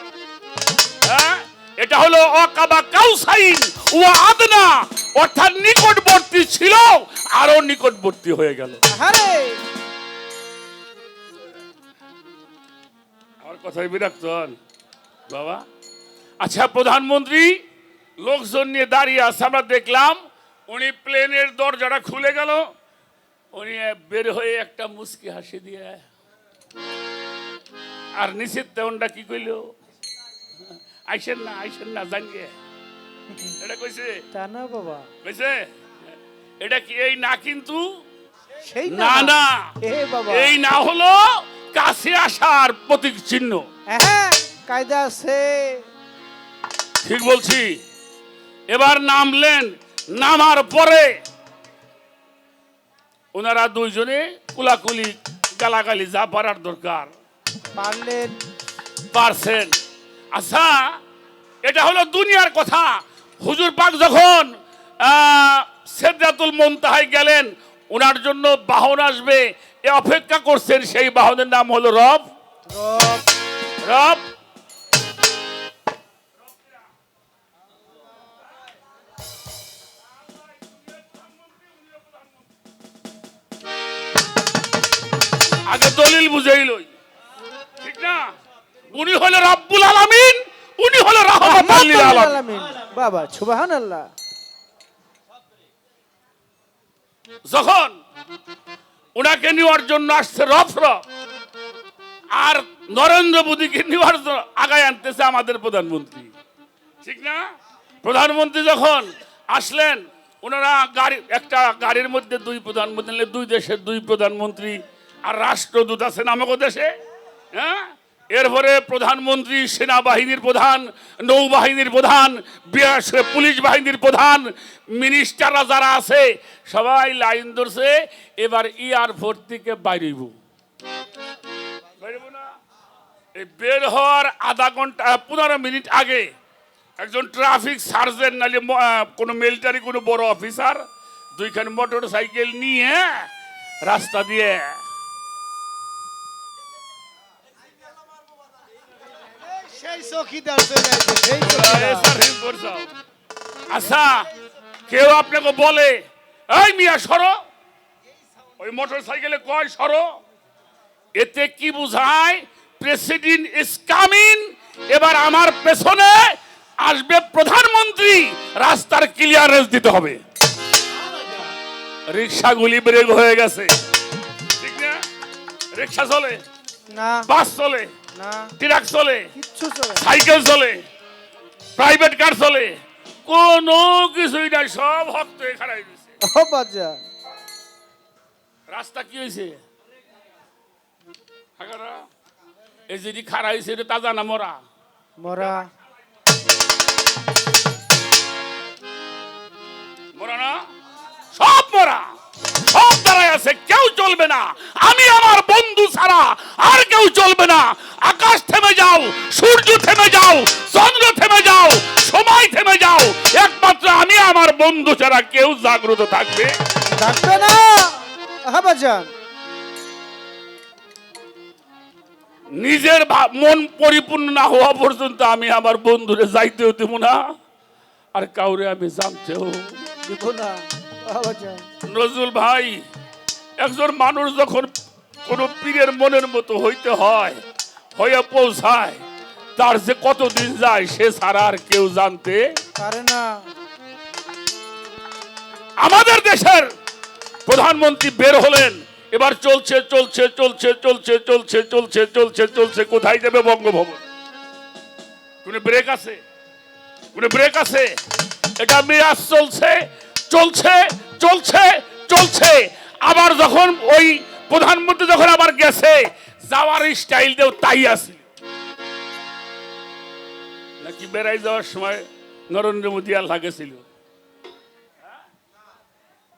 Speaker 3: এটা হলো আকাবা কাউসাইন ওয়া আদনা, অর্থাৎ নিকটবর্তী ছিল, আরো নিকটবর্তী হয়ে গেল। আমার কথাই বিরক্ত হন বাবা? আচ্ছা, প্রধানমন্ত্রী লোকজন নিয়ে দাঁড়িয়ে আছে, আমরা দেখলাম উনি প্লেনের দরজাটা খুলে গেল, উনি বের হয়ে একটা মুস্কি হাসি দিয়ে, আর নিচের তেমনটা কি কইল? আইসেন না জানিয়ে। এটা কইছে
Speaker 2: তা না বাবা,
Speaker 3: কইছে এটা কি? এই না, কিন্তু
Speaker 2: সেই
Speaker 3: না না,
Speaker 2: এ বাবা,
Speaker 3: এই না হলো কাছে আসার প্রতীক চিহ্ন।
Speaker 2: হ্যাঁ, কায়দা আছে।
Speaker 3: ঠিক বলছি। এবার নামলেন, নামার পরে ওনারা দুইজনে কুলাকুলি গালাগালি যা পারার দরকার
Speaker 2: পারলেন।
Speaker 3: পারছেন। আচ্ছা, এটা হলো দুনিয়ার কথা। হুজুর পাক যখন সিদরাতুল মুনতাহায় গেলেন, ওনার জন্য বাহন আসবে, এ অপেক্ষা করছেন। সেই বাহনের নাম হলো রব।
Speaker 2: রব।
Speaker 3: রব আগে দলিল বুঝেই লই, ঠিক না? উনি হলো রব্বুল আলামিন, উনি হলো রাহমাতুল লিল আলামিন।
Speaker 2: আলামিন। বাবা সুবহানাল্লাহ।
Speaker 3: যখন ওনাকে নেওয়ার জন্য আসছে রফরফ, আর নরেন্দ্র মোদীকে নেওয়ার জন্য আগায় আনতেছে আমাদের প্রধানমন্ত্রী, ঠিক না? প্রধানমন্ত্রী যখন আসলেন, ওনারা একটা গাড়ির মধ্যে দুই প্রধানমন্ত্রী, দুই দেশের দুই প্রধানমন্ত্রী আর রাষ্ট্রদূত আছেন আমাদের দেশে, হ্যাঁ? এরপরে প্রধানমন্ত্রী, সেনাবাহিনীর প্রধান, নৌবাহিনীর প্রধান, পুলিশ বাহিনীর প্রধান, মিনিস্টাররা যারা আছে সবাই লাইন ধরছে। এবার এয়ারপোর্ট থেকে বাইরেব না, এই বের হওয়ার আধা ঘন্টা 15 মিনিট আগে একজন ট্রাফিক সার্জেন্ট, নাহলে কোনো মিলিটারি কোনো বড় অফিসার দুইখান মোটর সাইকেল নিয়ে রাস্তা দিয়ে
Speaker 2: সেই চৌকিদার চলে আসে, সেই চৌকিদার।
Speaker 3: আচ্ছা, কেউ আপনাকে বলে এই মিয়া সরো, ওই মোটর সাইকেলে কয় সরো, এতে কি বুঝায়? President is coming. এবার আমার পেছনে আসবে প্রধানমন্ত্রী, রাস্তার ক্লিয়ারেন্স দিতে হবে। রিক্সাগুলি ব্রেক হয়ে গেছে, ঠিক না? রিক্সা চলে
Speaker 2: না,
Speaker 3: বাস চলে
Speaker 2: না,
Speaker 3: ট্রাক চলে,
Speaker 2: কিচ্ছু চলে না।
Speaker 3: সাইকেল চলে, প্রাইভেট কার চলে, কোনো কিছুই নাই, সব হক্ত খারাই দিছে।
Speaker 2: ও বাজা।
Speaker 3: রাস্তা কি হয়েছে? এই যে খারা হয়েছে, এটা তাজা না মরা?
Speaker 2: মরা।
Speaker 3: মরা না, সব মরা, সব দাঁড়ায় আছে, কেউ চলবে না। আমি আমার বন্ধু ছাড়া আর কেউ চলবে না। আকাশ থেমে যাও, সূর্য থেমে যাও, চন্দ্র থেমে যাও, সময় থেমে যাও, একমাত্র আমি আমার বন্ধু ছাড়া কেউ জাগ্রত থাকবে
Speaker 2: থাকবে না। বাজান,
Speaker 3: নিজের মন পরিপূর্ণ না হওয়া পর্যন্ত আমি আমার বন্ধুরে যাইতেও দেব না, আর কাউরে আমি জানতেও
Speaker 2: দিব না। বাজান,
Speaker 3: নজরুল ভাই, একজন মানুষ যখন কোন পীরের মনের মতো হইতে হয়, হয়ে পৌঁছায়, তার যে কতদিন যায় সে ছাড়া আর কেউ জানতে
Speaker 2: পারে না।
Speaker 3: আমাদের দেশের প্রধানমন্ত্রী বের হলেন, এবার চলছে চলছে চলছে চলছে চলছে চলছে চলছে চলছে, কোথায় যাবে? বঙ্গভবন। কোন ব্রেক আছে? কোন ব্রেক আছে? এটা মিরাজ চলছে চলছে চলছে চলছে। আবার যখন ওই প্রধানমন্ত্রী যখন আবার গেছে, যাওয়ার স্টাইল দেও তাই আছে নাকি বেড়াই যাওয়ার সময় নরেন্দ্র মোদী আর লাগেছিল,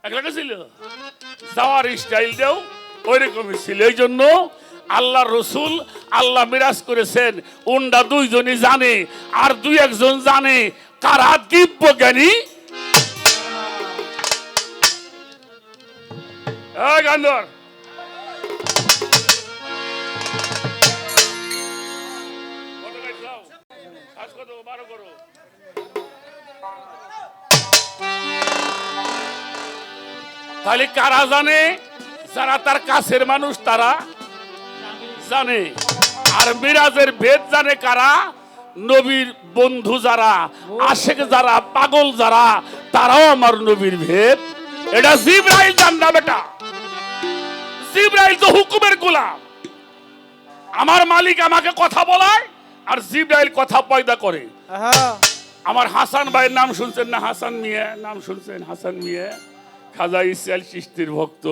Speaker 3: এক লাগেছিল, যাওয়ার স্টাইল দেও ওই রকমই ছিল। এই জন্য আল্লাহ রসুল আল্লাহ মিরাজ করেছেন, উন্ডা দুইজনই জানে, আর দুই একজন জানে কারা দিব্য জ্ঞানী। গান্ধর তাহলে কারা জানে? যারা তার কাছের মানুষ তারা জানে। আর মিরাজের ভেদ জানে কারা? নবীর বন্ধু যারা, আশেক যারা, পাগল যারা, তারাও আমার নবীর ভেদ। এটা জিবরাইল জান না বেটা। জিবরাইল তো হুকুমের গোলাম। আমার মালিক আমাকে কথা বলায়, আর জিবরাইল কথা পয়দা করে। আমার হাসান ভাইয়ের নাম শুনছেন না? হাসান মিয়া নাম শুনছেন? হাসান মিয়া খাজা ইসরায়েল চিশতির ভক্ত।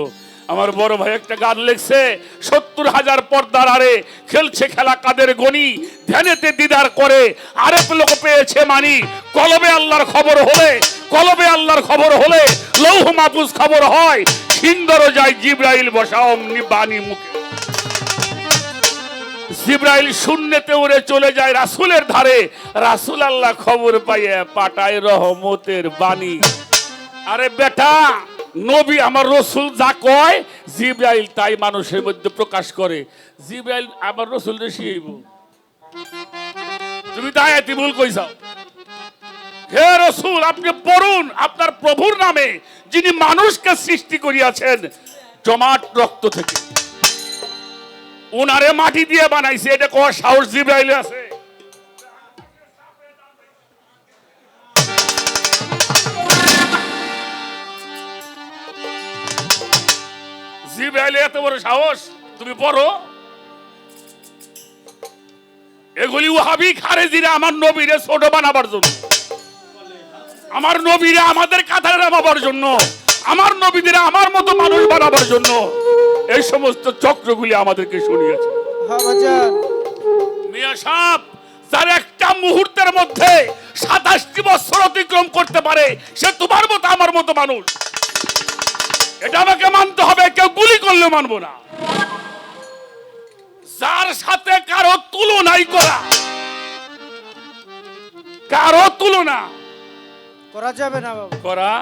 Speaker 3: আমার বড় ভাই একটা গান লিখছে, ৭০,০০০ পর্দার আরে খেলছে খেলা কাদের গনি, ধ্যানেতে দিদার করে আরেক লোক পেয়েছে মানি। কলবে আল্লাহর খবর হলে, কলবে আল্লাহর খবর হলে লৌহ মাহফুজ খবর হয়, সিন্দর যায় জিব্রাইল বসা অমনি বাণী মুখে। জিব্রাইল শূন্যতে উড়ে চলে যায় রাসূলের ধারে, রাসূল আল্লাহ খবর পাইয়ে পাঠায় রহমতের বাণী। আরে বেটা, নবী আমার রসুল যা কয় জিব্রাইল তাই মানুষের মধ্যে প্রকাশ করে। জিব্রাইল আমার রসুল শিখাইব, তুমি তাই এতি ভুল কইছাও। হে রসুল, আপনি পড়ুন আপনার প্রভুর নামে, যিনি মানুষকে সৃষ্টি করিয়াছেন জমাট রক্ত থেকে, উনারে মাটি দিয়ে বানাইছে। এটা কোয়া সাহস জিব্রাইল আছে? জিব্রাইল এত বড় সাহস? তুমি পড়ো। এগুলি ওয়াহাবি খারেজিরা আমার নবীরে ছোট বানাবার জন্য, আমার নবীরা আমাদের কাতারে নামাবার জন্য, আমার নবীদের আমার মতো মানুষ বানাবার জন্য এই সমস্ত চক্রগুলি আমাদেরকে শুনিয়েছে। মিয়া সাহেব, যার একটা মুহূর্তের মধ্যে ২৭টি বছর অতিক্রম করতে পারে, সে তোমার মতো আমার মতো মানুষ। এটা আমাকে মানতে হবে, কেউ গুলি করলে মানবো না। যার সাথে কারো তুলনাই করা, কারো তুলনা
Speaker 2: করা যাবে না বাবা,
Speaker 3: করা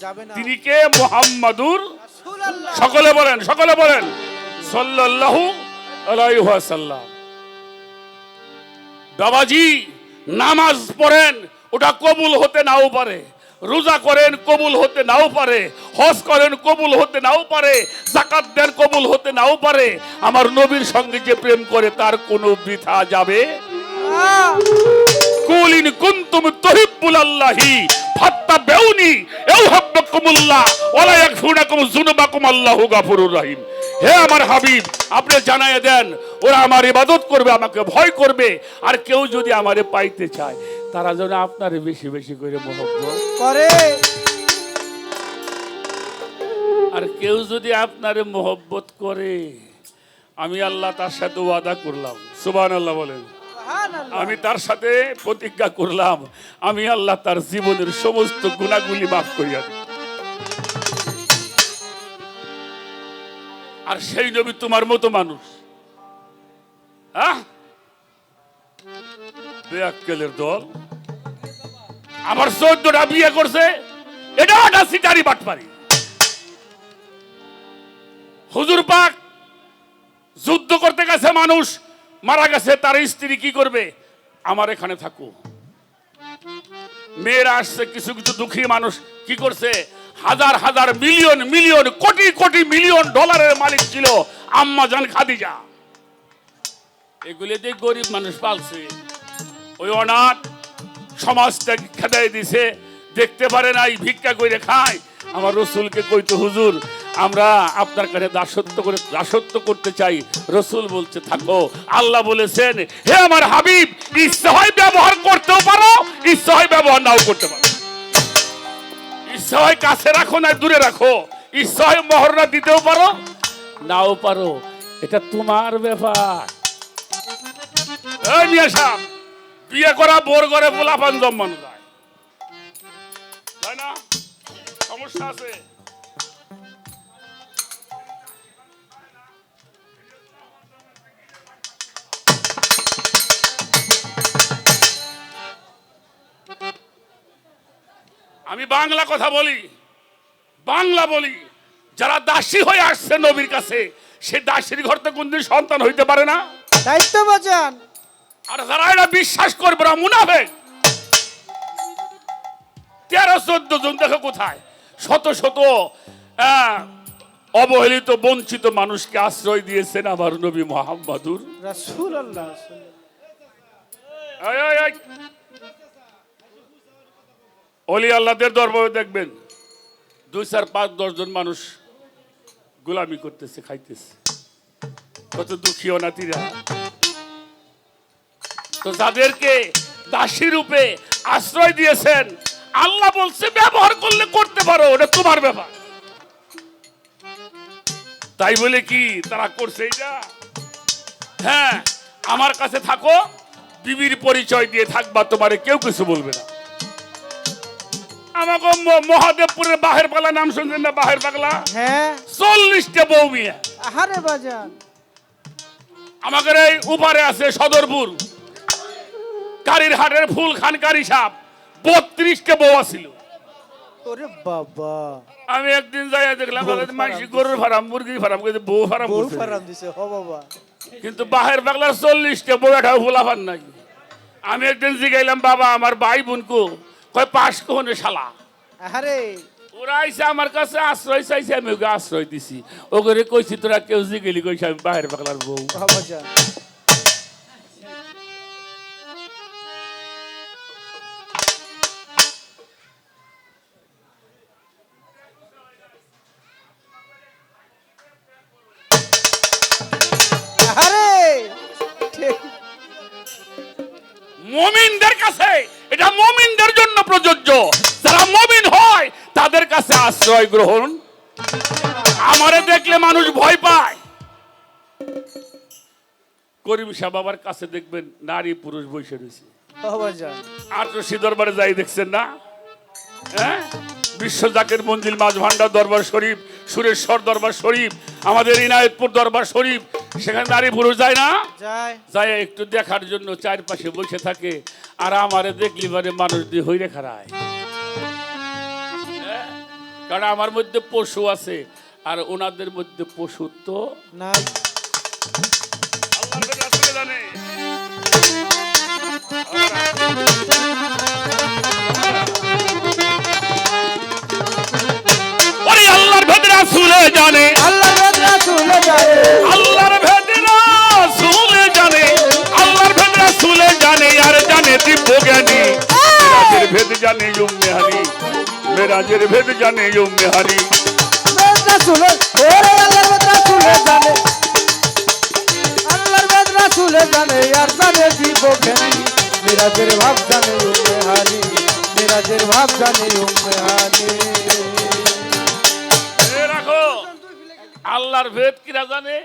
Speaker 2: যাবে না।
Speaker 3: তিনি কে? মুহাম্মাদুর, সকলে বলেন, সকলে বলেন সাল্লাল্লাহু আলাইহি ওয়াসাল্লাম। বাবাজি, নামাজ পড়েন, ওটা কবুল হতে নাও পারে। রোজা করেন, কবুল হতে নাও পারে। হজ করেন, কবুল হতে নাও পারে। যাকাত দেন, কবুল হতে নাও পারে। আমার নবীর সঙ্গে যে প্রেম করে তার কোনো বৃথা যাবে। কুল ইন কুনতুম তুহিব্বুনাল্লাহি ফাত্তাবিউনি ইউহিব্বুকুমুল্লাহ ওয়া লা ইয়াগফিরুলাকুম যুনুবাকুম আল্লাহু গফুরুর রহিম। হে আমার হাবিব, আপনি জানায়ে দেন, ওরা আমার ইবাদত করবে, আমাকে ভয় করবে। আর কেউ যদি আমারে পাইতে চায়, তারা যেন আপনারে বেশি বেশি করে মহব্বত
Speaker 2: করে।
Speaker 3: আর কেউ যদি আপনারে মহব্বত করে, আমি আল্লাহ তার সাথে ওয়াদা করলাম, সুবহানাল্লাহ বলেন, আমি তার সাথে প্রতিজ্ঞা করলাম, আমি আল্লাহ তার জীবনের সমস্ত গুনাহগুলি মাফ করিয়া দেব। আর সেই নবী তোমার মতো মানুষ, বেয়াক্কেলের দল। আমার 14টা বিয়ে করছে, এটা একটা সিটারি বাটপারি। হুজুর পাক যুদ্ধ করতে গেছে, মানুষ মারা গেছে, তার স্ত্রী কি করবে? আমার এখানে থাকো। মেয়েরা আসছে, কিছু কিছু দুঃখী মানুষ কি করছে? হাজার হাজার million million crore crore million ডলারের মালিক ছিল আম্মা জান খাদিজা। এগুলি দিয়ে গরিব মানুষ পালছে। ওই অনাথ সমাজটাকে খেদাই দিছে, দেখতে পারে নাই, ভিক্ষা করে খায়। আমার রসুলকে কইতো, হুজুর আমরা আপনার কাছে দাসত্ব করতে চাই। রসুল বলছে থাকো। আল্লাহ বলেছেন, হে আমার হাবিব, ইচ্ছা হয় ব্যবহার করতেও পারো, ইচ্ছা হয় ব্যবহার নাও করতে পারো। ইচ্ছা হয় কাছে রাখো, না দূরে রাখো। ইচ্ছা হয় মহরনা দিতেও পারো, নাও পারো, এটা তোমার ব্যাপার। এই মিয়া সাহেব, বিয়ে করা বোর করে পোলাপান জন্মানো যায়, তাই না? সমস্যা আছে। আমি বাংলা কথা বলি, বাংলা বলি। যারা দাসী হয়ে আসছে নবীর কাছে, সে দাসীর ঘর থেকে কোনদিন সন্তান হইতে পারে না।
Speaker 2: দায়িত্ব বাজান।
Speaker 3: আর যারা এটা বিশ্বাস করবে না, মুনাফিক। 13-14 জন দেখো কোথায়, শত শত অবহেলিত বঞ্চিত মানুষকে আশ্রয় দিয়েছেন আমার নবী মুহাম্মাদুর
Speaker 2: রাসূলুল্লাহ।
Speaker 3: ওলি আল্লাহদের দরবারে দেখবেন 2, 4, 5, 10 জন মানুষ গোলামি করতেছে, খাইতেছে। কত দুঃখী অনাথীরা। তো যাদেরকে দাসী রূপে আশ্রয় দিয়েছেন, আল্লাহ বলছে ব্যবহার করলে করতে পারো, ওটা তোমার ব্যাপার। তাই বলে কি তারা করছে এটা? হ্যাঁ, আমার কাছে থাকো, বিবির পরিচয় দিয়ে থাকবা, তোমারে কেউ কিছু বলবে না। আমাকে মহাদেবপুরের বাহের পাগলা নাম শুনছেন না? বাহের পাগলা,
Speaker 2: হ্যাঁ
Speaker 3: 40টা বউ মিয়া।
Speaker 2: আহারে বাজান,
Speaker 3: আমাদের এই উপারে আছে সদরপুর কারির হাটের ফুল খান কারি সাপ, 32টা বউ আছিল।
Speaker 2: ওরে বাবা,
Speaker 3: আমি একদিন যাই দেখলাম মাইসি গরুর ফার্ম, মুরগির ফার্ম, কিন্তু বউ ফার্ম
Speaker 2: বউ
Speaker 3: করছে।
Speaker 2: ফারাম দিছে হ বাবা।
Speaker 3: কিন্তু বাহের পাগলার 40টা বউ, একটা ফুলাফান নাই। আমি একদিন জিগাইলাম, বাবা আমার ভাই বোনকো, কয় পাশ কোহনে শালা।
Speaker 2: আহারে
Speaker 3: ওরা আইসে আমার কাছে আশ্রয় চাইছে, আমি ওকে আশ্রয় দিছি। ওকে কইছি তোরা কেউ জিগেলি, কইছি আমি বাহের পাগলার বউ।
Speaker 2: বাজান, আহারে ঠিক।
Speaker 3: মুমিনদের কাছে এটা মুমিনদের জন্য প্রযোজ্য, যারা মুমিন হয় তাদের কাছে আশ্রয় গ্রহণ। আমারে দেখলে মানুষ ভয় পায়। করিম শাহ বাবার কাছে দেখবেন নারী পুরুষ বসে রয়েছে।
Speaker 2: বাজান,
Speaker 3: আটরশি দরবারে যাই দেখছেন না? হ্যাঁ, বিশ্ব জাকের মঞ্জিল মাঝ ভান্ডার দরবার শরীফ, সুরেশ্বর দরবার শরীফ, আমাদের ইনায়তপুর দরবার শরীফ, সেখানে নারী পুরুষ যায় না?
Speaker 2: যায়
Speaker 3: যায় একটু দেখার জন্য, চারপাশে বসে থাকে। আর আমারে দেখলি মানে মানুষ দিয়ে হইরে খারায়। হ্যাঁ, কারণ আমার মধ্যে পশু আছে, আর ওনাদের মধ্যে পশু তো
Speaker 2: নাই।
Speaker 3: আল্লাহর কাছে আসলে জানে। ওরে আল্লাহর ভেদ রাসূলে জানে,
Speaker 2: আল্লাহ রাসূলে জানে,
Speaker 3: আল্লাহর ভেদ রাসূলে জানে, আল্লাহর ভেদ রাসূলে জানে, আর জানে দিব্য জ্ঞানী। মেরাজের ভেদ জানে উম্মে হানি, মেরাজের ভেদ জানে উম্মে হানি।
Speaker 2: রাসূলে ওরে আল্লাহর রাসূলে জানে, আল্লাহর রাসূলে জানে, আর জানে দিবজ্ঞানী। মিরাজের ভাব জানে উম্মে হানি, মিরাজের ভাব জানে উম্মে হানি।
Speaker 3: এ রাখো, আল্লাহর ভেদ কিরা জানে,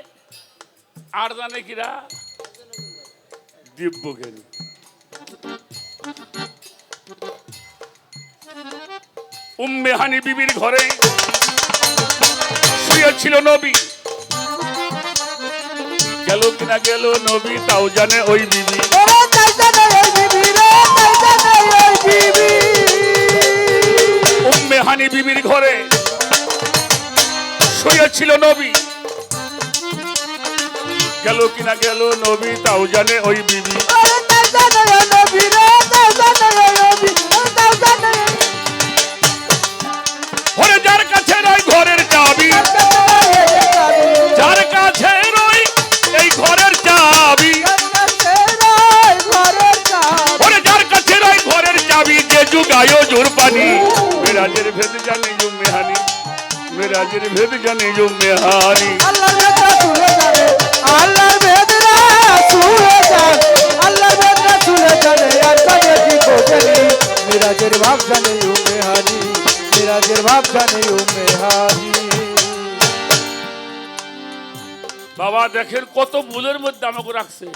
Speaker 3: আর জানে কিরা দিব্য জ্ঞানী। উম্মে হানি বিবির ঘরে শুয়েছিল নবী, গেল কিনা গেল নবী, তাও জানে ওই বিবি।
Speaker 2: ওরে তাই জানে ওই বিবি রে, তাই জানে ওই বিবি।
Speaker 3: উম্মে হানি বিবির ঘরে শুয়েছিল নবী, গেল কিনা গেল নবী, তাও জানে ওই বিবি।
Speaker 2: ওরে তাই জানে ওই নবী রে, তাই জানে ওই নবী, তাই জানে ওই
Speaker 3: ওরে যার কাছে রই ঘরের চাবি, যার কাছে রই এই ঘরের চাবি, ওরে যার কাছে রই ঘরের চাবি, যে যুগায় জোর পানি। মেরাজের ভেদ জানে উম্মে হানি, মেরাজের ভেদ জানে উম্মে হানি।
Speaker 2: আল্লাহর ভেদ রাসূলে জানে, আল্লাহর ভেদ রাসূলে জানে, আল্লাহর ভেদ রাসূলে জানে, আর জানে দিবজ্ঞানী। মিরাজের ভাব জানে উম্মে হানি, মিরাজের ভাব জানে উম্মে হানি।
Speaker 3: বাবা দেখেন কত ভুলের মধ্যে আমাকে রাখছে।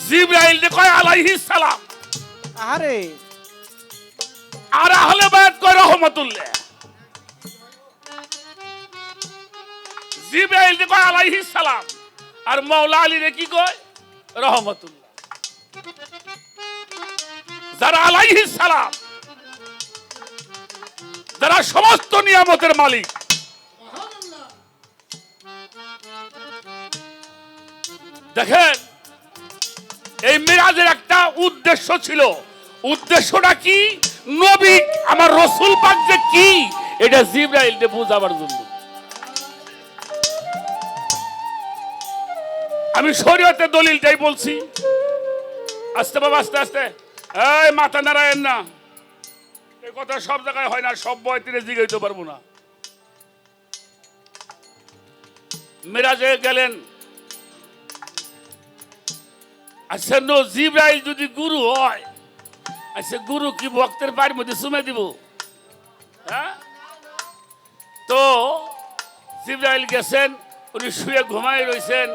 Speaker 3: জিবরাইল কয় আলাইহিস সালাম,
Speaker 2: আরে
Speaker 3: আর আহলে বায়াত কয় রহমাতুল্লাহ। জিবরাইল কয় আলাইহিস সালাম, আর মাওলা আলী রে কি কয় রহমাতুল্লাহ। যারা আলাইহিস সালাম, যারা সমস্ত নিয়ামতের মালিক, দেখেন এই মিরাজের একটা উদ্দেশ্য ছিল। উদ্দেশ্যটা কি? নবী আমার রসুল পাক যে কি এটা জিবরাইলকে বোঝাবার জন্য। আমি শরীয়তের দলিলটাই বলছি। আস্তে বাবা, আস্তে আস্তে, এই মাথা নারায়ণ না, এই কথা সব জায়গায় হয় না, সব বয়তিরে জিগাইতে পারবো না। মিরাজে গেলেন, আচ্ছা জিবরাইল যদি গুরু হয়, আচ্ছা গুরু কি ভক্তের বাড়ির মধ্যে চুমে দিব? হ্যাঁ, তো জিবরাইল গেছেন, উনি শুয়ে ঘুমায় রয়েছেন,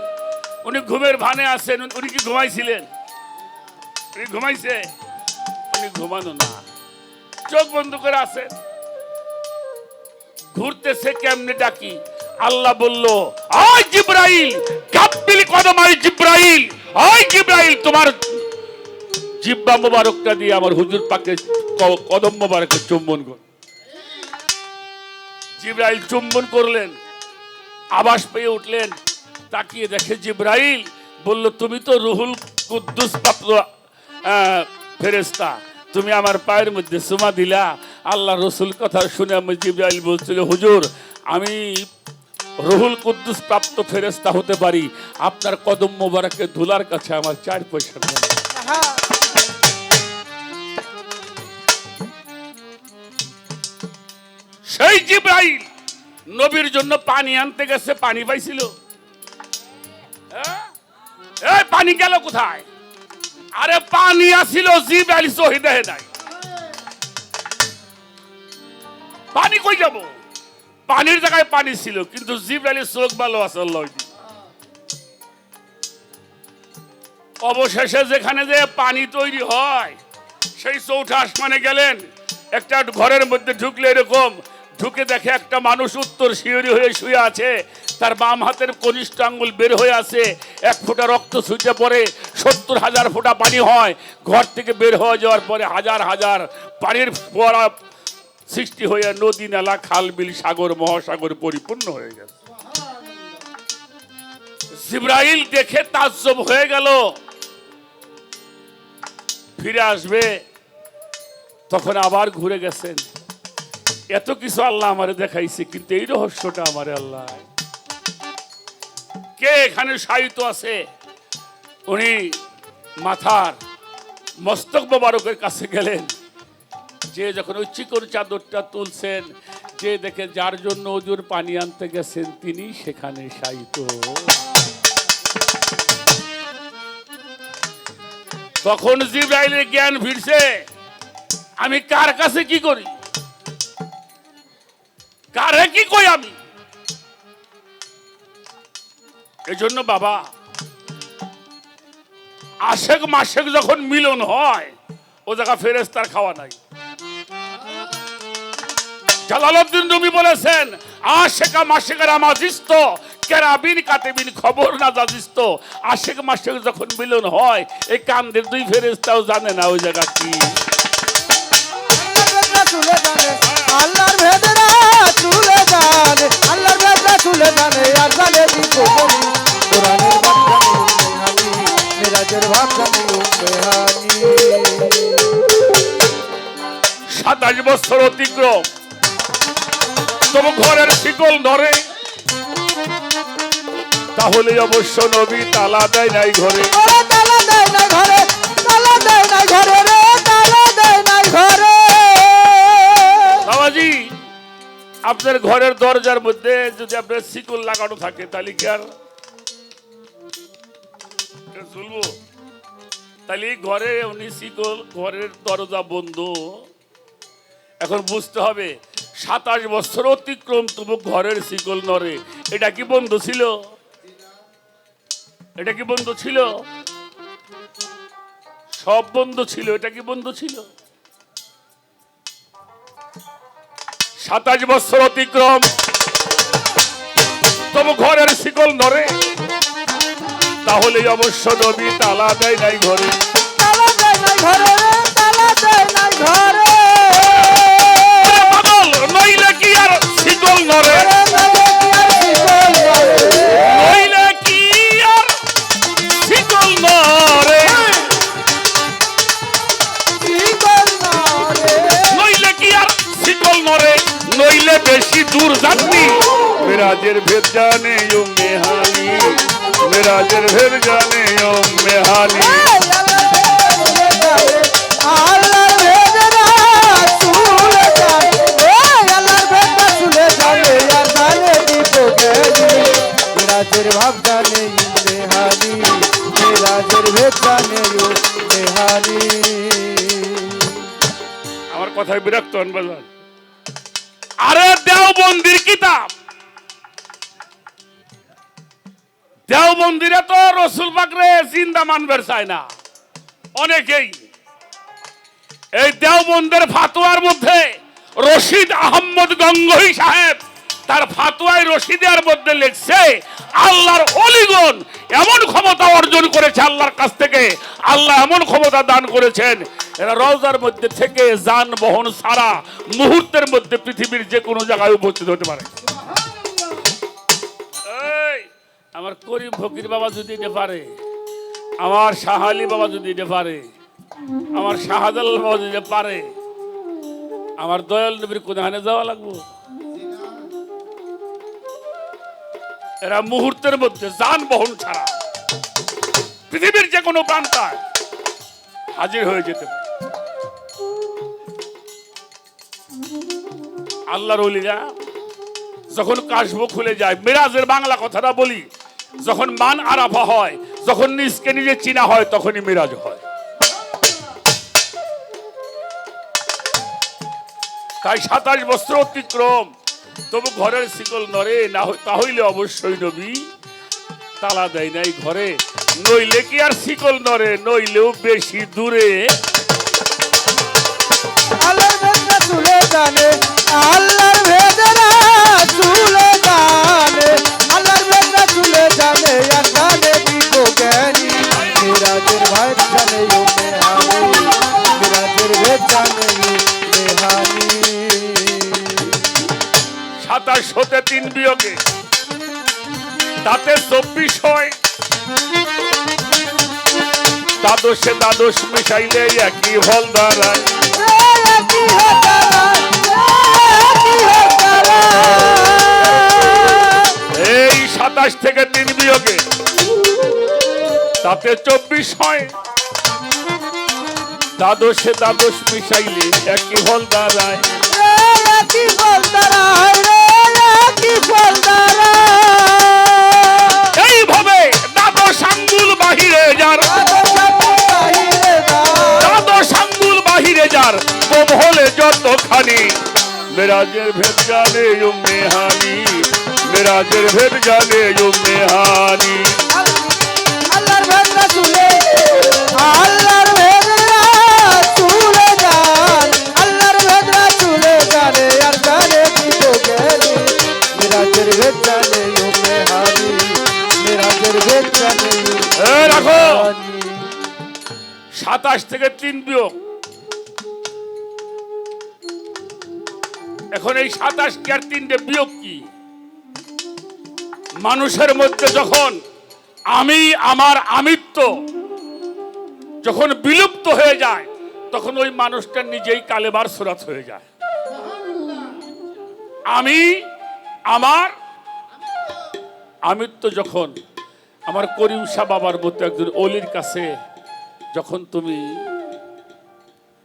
Speaker 3: উনি ঘুমের ভানে আছেন। উনি কি ঘুমাইছিলেন? উনি ঘুমাইছে? উনি ঘুমানো না, চোখ বন্ধ করে আছেন। ঘুরতেছে কেমনে ডাকি, আল্লাহ বলল, আয় জিবরাইল, কাব্বিল কদমাই জিবরাইল, আয় জিবরাইল, তোমার জিব্বা মোবারকটা দিয়ে আমার হুজুর পাকে কদম মোবারকে চুম্বন কর। জিবরাইল চুম্বন করলেন, আবাস পেয়ে উঠলেন, তাকিয়ে দেখে জিবরাইল। বলল, তুমি তো রুহুল কুদ্দুস প্রাপ্ত ফেরেশতা, তুমি আমার পায়ের মধ্যে চুমা দিলা। আল্লাহ রসুল কথা শুনে আমি জিবরাইল বলছিল, হুজুর আমি রুহুল কুদ্দুস প্রাপ্ত ফেরেশতা হতে পারি, আপনার কদম মোবারকে ধুলার কাছে আমার 4 পয়সা নেই। সেই জিবরাইল নবীর জন্য পানি আনতে গেছে, পানি পাইছিল? এই পানি গেল কোথায়? আরে পানি আসিল, জিবরাইল সহি দেহে নাই। পানি কই যাব? পানির জায়গায় পানি ছিল, কিন্তু জিবরাইলের চোখ ভালো আছে। অবশেষে যেখানে যে পানি তৈরি হয় সেই চৌঠা আসমানে গেলেন। একটা ঘরের মধ্যে ঢুকলে এরকম ঢুকে দেখে একটা মানুষ উত্তর শিয়রি হয়ে শুয়ে আছে, তার বাম হাতের কনিষ্ঠ আঙ্গুল বের হয়ে আছে, 1 ফোঁটা রক্ত ছুটে পড়ে, 70,000 ফোঁটা পানি হয়। ঘর থেকে বের হয়ে যাওয়ার পরে হাজার হাজার পানির ফোয়ারা সৃষ্টি হয়ে নদী, নালা, খাল, বিল, সাগর, মহাসাগর পরিপূর্ণ হয়ে গেছে। জিবরাইল দেখে তাজ্জব হয়ে গেল, ফিরে আসবে। তখন আবার ঘুরে গেছেন, এত কিছু আল্লাহ আমারে দেখাইছে, কিন্তু এই রহস্যটা আমারে আল্লাহ কে এখানে শায়িত আছে? উনি মাথার মস্তক মোবারকের কাছে গেলেন, যে যখন ওই চিকন চাদরটা তুলছেন, যে দেখে যার জন্য হুজুর পানি আনতে গেছেন তিনি সেখানে শায়িত। তখন জিবরাইলের জ্ঞান ফিরছে, আমি কার কাছে কি করি, কারে কি কই আমি। এজন্য বাবা, আশেক মাসেক যখন মিলন হয়, ও জায়গা ফেরেশতার খাওয়া নাই। জালালউদ্দিন রুমি বলেছেন, আশেকা মাসেকের আমাজিস্ত কেরাবিন কাতেবিন খবর না জাজিস্ত। আশেক মাসেক যখন মিলন হয়, এই কান্দের 2 ফেরেশতাও জানে না ওই জায়গা কি।
Speaker 2: আল্লাহর ভেদরা চুলে জানে, আল্লাহর ভেদরা চুলে জানে, আর জানে কি কোরআনের বাণী জানে মিরাজের ভাব জানে উম্মেহানি।
Speaker 3: 27 বছর অতিক্রম, তবু ঘরের শিকল ধরে, তাহলে অবশ্য নবী তালা দেয় নাই ঘরে।
Speaker 2: তালা দেয় না ঘরে, তালা দেয় না ঘরে রে, তালা দেয় না ঘরে।
Speaker 3: বাবাজি, আপনার ঘরের দরজার মধ্যে যদি আপনার শিকল লাগানো থাকে, তাহলে কি আর ঝুলবো? তাহলে ঘরে উনি শিকল, ঘরের দরজা বন্ধ। এখন বুঝতে হবে, 27 বছর অতিক্রম, তবু ঘরের শিকল নড়ে। এটা কি বন্ধ ছিল? এটা কি বন্ধ ছিল? সব বন্ধ ছিল, এটা কি বন্ধ ছিল? 27 বছর অতিক্রম, তবু ঘরের শিকল নড়ে, তাহলে অবশ্য নবী তালা দেয় নাই ঘরে।
Speaker 2: তালা দেয় না ঘরে রে, তালা দেয় না ঘরে।
Speaker 3: পাগল, নইলে কি আর শিকল নড়ে? নইলে কি আর শিকল নড়ে? নইলে কি আর শিকল নড়ে? নইলে বেশি দূর যাননি, মেরাজের ভেদ জানে উম্মে হানি, মেরাজের ভেদ জানে উম্মে হানি।
Speaker 2: আল্লাহর ভেদরা চুলে জানে, আল্লাহর ভেদরা চুলে জানে, আর জানে কি কোরআনি মিরাজের ভাব জানে উম্মেহানি, মিরাজের ভেদ জানে উম্মেহানি।
Speaker 3: আমার কথায় বিরক্ত হন বাজার। আরে দেওবন্দির কিতাব, দেওবন্দিরে তো রসুল পাকরে জিন্দা মানবার চায় না অনেকেই। এই দেওবন্দের ফাতোয়ার মধ্যে রশিদ আহমদ গঙ্গোহী সাহেব তার ফাতোয়ায় রশিদের মধ্যে লিখছে আল্লাহর অলিগণ এমন ক্ষমতা অর্জন করেছে আল্লাহর কাছ থেকে, আল্লাহ এমন ক্ষমতা দান করেছেন, এরা রওজার মধ্যে থেকে যানবাহন ছাড়া মুহূর্তের মধ্যে পৃথিবীর যে কোনো জায়গায় উপস্থিত হতে পারে। এই আমার করিম ফকির বাবা যদি এটা পারে, আমার শাহ আলী বাবা যদি এটা পারে, আমার শাহজালাল বাবা যদি এটা পারে, আমার দয়াল নবীর কোথায় যাওয়া লাগবো? এরা মুহূর্তের মধ্যে যানবাহন ছাড়া পৃথিবীর যে কোনো প্রান্তায় হাজির হয়ে যেতে পারে। আল্লাহর ওলিরা যখন কাশবো খুলে যায়, মিরাজের বাংলা কথাটা বলি, যখন মান আরাফা হয়, যখন নিজকে নিজে চিনা হয়, তখনই মিরাজ হয়। তাই 27 বছর অতিক্রম, তবু ঘরের শিকল নড়ে না, তাহলে অবশ্যই নবী তালা দেয় নাই ঘরে, নইলে কি আর শিকল নড়ে, নইলেও বেশি দূরে।
Speaker 2: আল্লাহর ভেদরা চুলে জানে, আল্লাহর ভেদরা চুলে জানে, আল্লাহর ভেদরা চুলে জানে, আর জানে বিকো জ্ঞানী, মিরাজের ভাই জানে ও মেহানি, মিরাজের ভেদ জানে ও মেহানি।
Speaker 3: 27 হতে 3 বিয়োগে তাতে 24 হয়, দ্বাদশে দ্বাদশ মিশাইলে একই ফল দাঁড়ায়। এই 27 থেকে 3 বিয়োগে তাতে 24 হয়, দ্বাদশে দ্বাদশ মিশাইলে একই ফল দাঁড়ায়। এইভাবে দ্বাদশ আঙ্গুল বাহিরে যার, দ্বাদশ আঙ্গুল বাহিরে যার, কম হলে যতখানি, মেরাজের ভেদ জানে উম্মে হানি, মেরাজের ভেদ জানে উম্মে হানি।
Speaker 2: আল্লাহর ভেদরা চুলে, আল্লাহর ভেদরা চুলে জান, আল্লাহর ভেদরা চুলে জানে, আর জানে বিকো জ্ঞানী, মিরাজের ভেদ জানে ও মেহানি, মিরাজের ভেদ জানে ও
Speaker 3: রাখো
Speaker 2: মেহানি।
Speaker 3: 27 থেকে 3 বিয়োগ। এখন এই 27 কি আর 3টে বিয়োগ কি? মানুষের মধ্যে যখন আমি আমার আমিত্ব যখন বিলুপ্ত হয়ে যায়, তখন ওই মানুষটা নিজেই কালেমার সুরাত হয়ে যায়। আমি আমার আমিত্ব যখন আমার করিম শাহ বাবার মতো একজন অলির কাছে যখন তুমি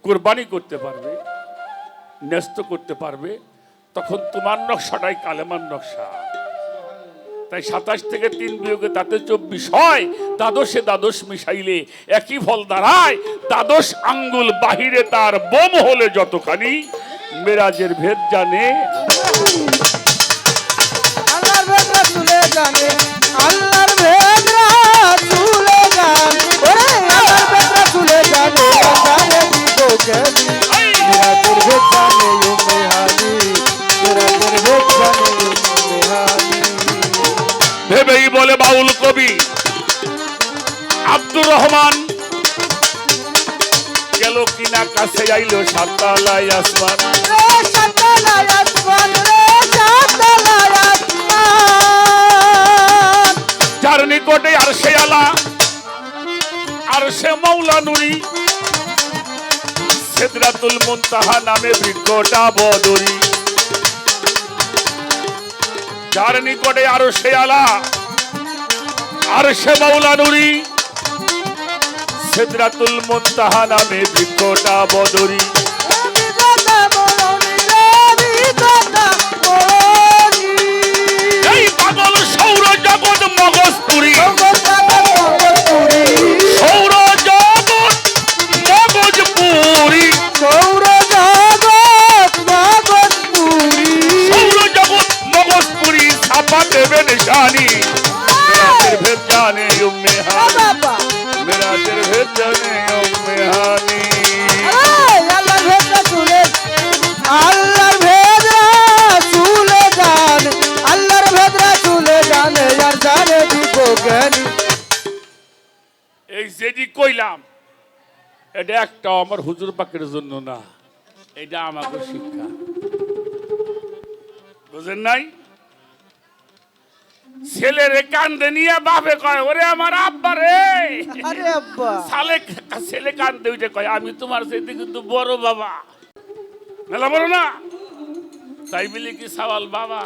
Speaker 3: কুরবানি করতে পারবে, ন্যস্ত করতে পারবে, তখন তোমার নকশাটাই কালেমার নকশা। তাই 27 থেকে 3 বিয়োগে তাতে 24 হয়, দ্বাদশে দ্বাদশ মিশাইলে একই ফল দাঁড়ায়, দ্বাদশ আঙ্গুল বাহিরে তার বোম হলে যতখানি, মেরাজের ভেদ জানে।
Speaker 2: আল্লাহর ভেদরা চুলে জানে, আল্লাহর ভেদরা চুলে জানে, ওরে আল্লাহর ভেদরা চুলে জানে, আর জানে বিকো জ্ঞানী, মিরাজের ভেদ জানে ও মেহানি, মিরাজের ভেদ জানে ও মেহানি।
Speaker 3: ভেবেই বলে বাউল কবি আব্দুর রহমান, গেল কিনা কাছে আইলো সাততলায় আসমান,
Speaker 2: রে সাততলায় আসমান, রে সাততলায় আসমান,
Speaker 3: যার নিকটে আর সে আলা আর সে মৌলা নুরি, সিদরাতুল মুনতাহা নামে বৃক্ষটা বদরি, যার নিকটে আর সে আলা আর সে মৌলা নুরি, সিদরাতুল মুনতাহা নামে বৃক্ষটা বদরি।
Speaker 2: বিধাতা মরণি, রে বিধাতা মরণি,
Speaker 3: এই পাগল সৌর জগৎ মগজপুরি,
Speaker 2: মগজপুরি,
Speaker 3: সৌর জগৎ মগজপুরি,
Speaker 2: সৌর জগৎ মগজপুরি, বাবা
Speaker 3: মেরাজের ভেদ জানে উম্মে হানি।
Speaker 2: আল্লাহর ভেদ রাসূলে আল্লাহর ভেদ রাসূলে জানে আল্লাহর ভেদ রাসূলে জানে আর জানে বিজ্ঞানী।
Speaker 3: এই যেটি কইলাম এটা একটা আমার হুজুর পাকের জন্য না, এটা আমাকে শিক্ষা, বুঝেন নাই? ছেলেরে কান্দে নিয়ে বাপে কয় ওরে আমার আব্বা রে,
Speaker 2: আরে আব্বা
Speaker 3: ছেলে কান্দে উঠে কয় আমি তোমার চাইতে কিন্তু বড় বাবা, মেলা বড় না, তাই বলে কি সওয়াল বাবা?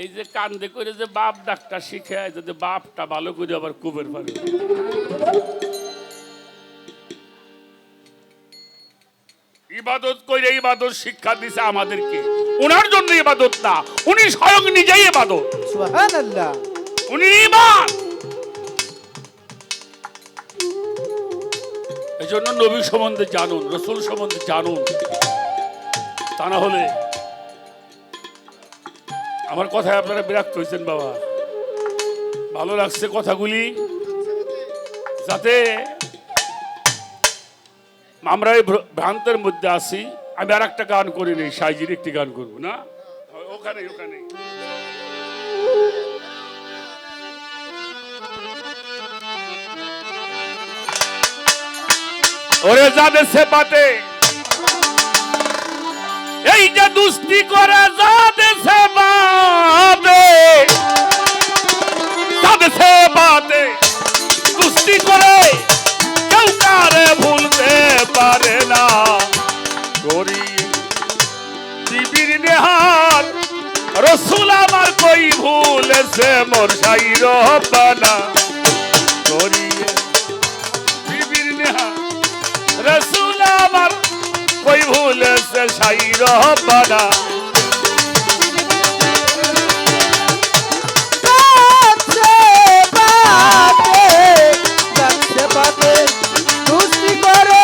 Speaker 3: এই যে কান্দে করে যে বাপ ডাক্তার শিখে যদি বাপটা ভালো করে আবার কুবের পারে। ইবাদত কইরে ইবাদত শিক্ষা দিছে আমাদেরকে, ওনার জন্য ইবাদত না, উনি স্বয়ং নিজেই ইবাদত,
Speaker 2: সুবহানাল্লাহ।
Speaker 3: উনি ইমান। এই জন্য নবী সম্বন্ধে জানুন, রসুল সম্বন্ধে জানুন, তা না হলে আমার কথায় আপনারা বিরক্ত হয়েছেন বাবা, ভালো লাগছে কথাগুলি, যাতে আমরা এই ভ্রান্তের মধ্যে আসি। আমি আর একটা গান করি নেই, সাইজির একটি গান করবো না, ওখানে ওখানে ওরে যাদের সেবাতে এই যে দুস্তি করে যাদের সেবাতে, যাদের সেবাতে দুস্তি করে কেউ কারে ভুলতে পারে না, করি বিবির নেহার রসুল আমার কই ভুলেছে মোর সাই রব্বানা, করি বিবির নেহার রসুল আমার কই ভুলেছে সাই রব্বানা।
Speaker 2: যাচ্ছে বাতে দুস্তি করে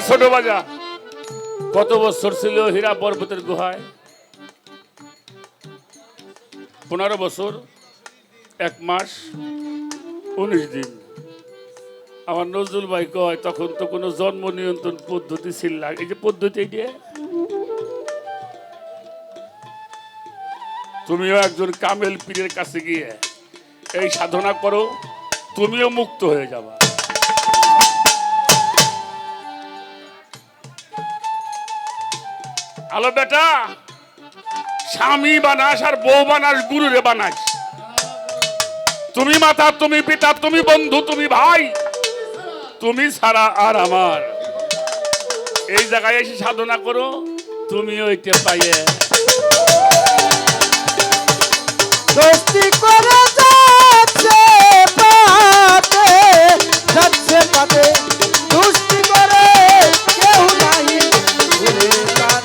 Speaker 3: ছোট বাজা কত বছর ছিল হীরা পর্বতের গুহায়? 15 বছর 1 মাস 19 দিন। আমার নজরুল ভাই কয় তখন তো কোনো জন্ম নিয়ন্ত্রণ পদ্ধতি ছিল না, এই যে পদ্ধতি দিয়ে তুমিও একজন কামেল পীরের কাছে গিয়ে এই সাধনা করো, তুমিও মুক্ত হয়ে যাবা। আলো বেটা, স্বামী বানাস আর বউ বানাস গুরুরে বানাস, তুমি মাতা, তুমি পিতা, তুমি বন্ধু, তুমি ভাই, তুমি ছাড়া আর আমার। এই জায়গায় এসে সাধনা করো, তুমি ওইটা পাইয়ে
Speaker 2: দোস্তি করে যাচ্ছে পাতে যাচ্ছে পাতে দুস্তি করে কেউ নাই ভুলে যান।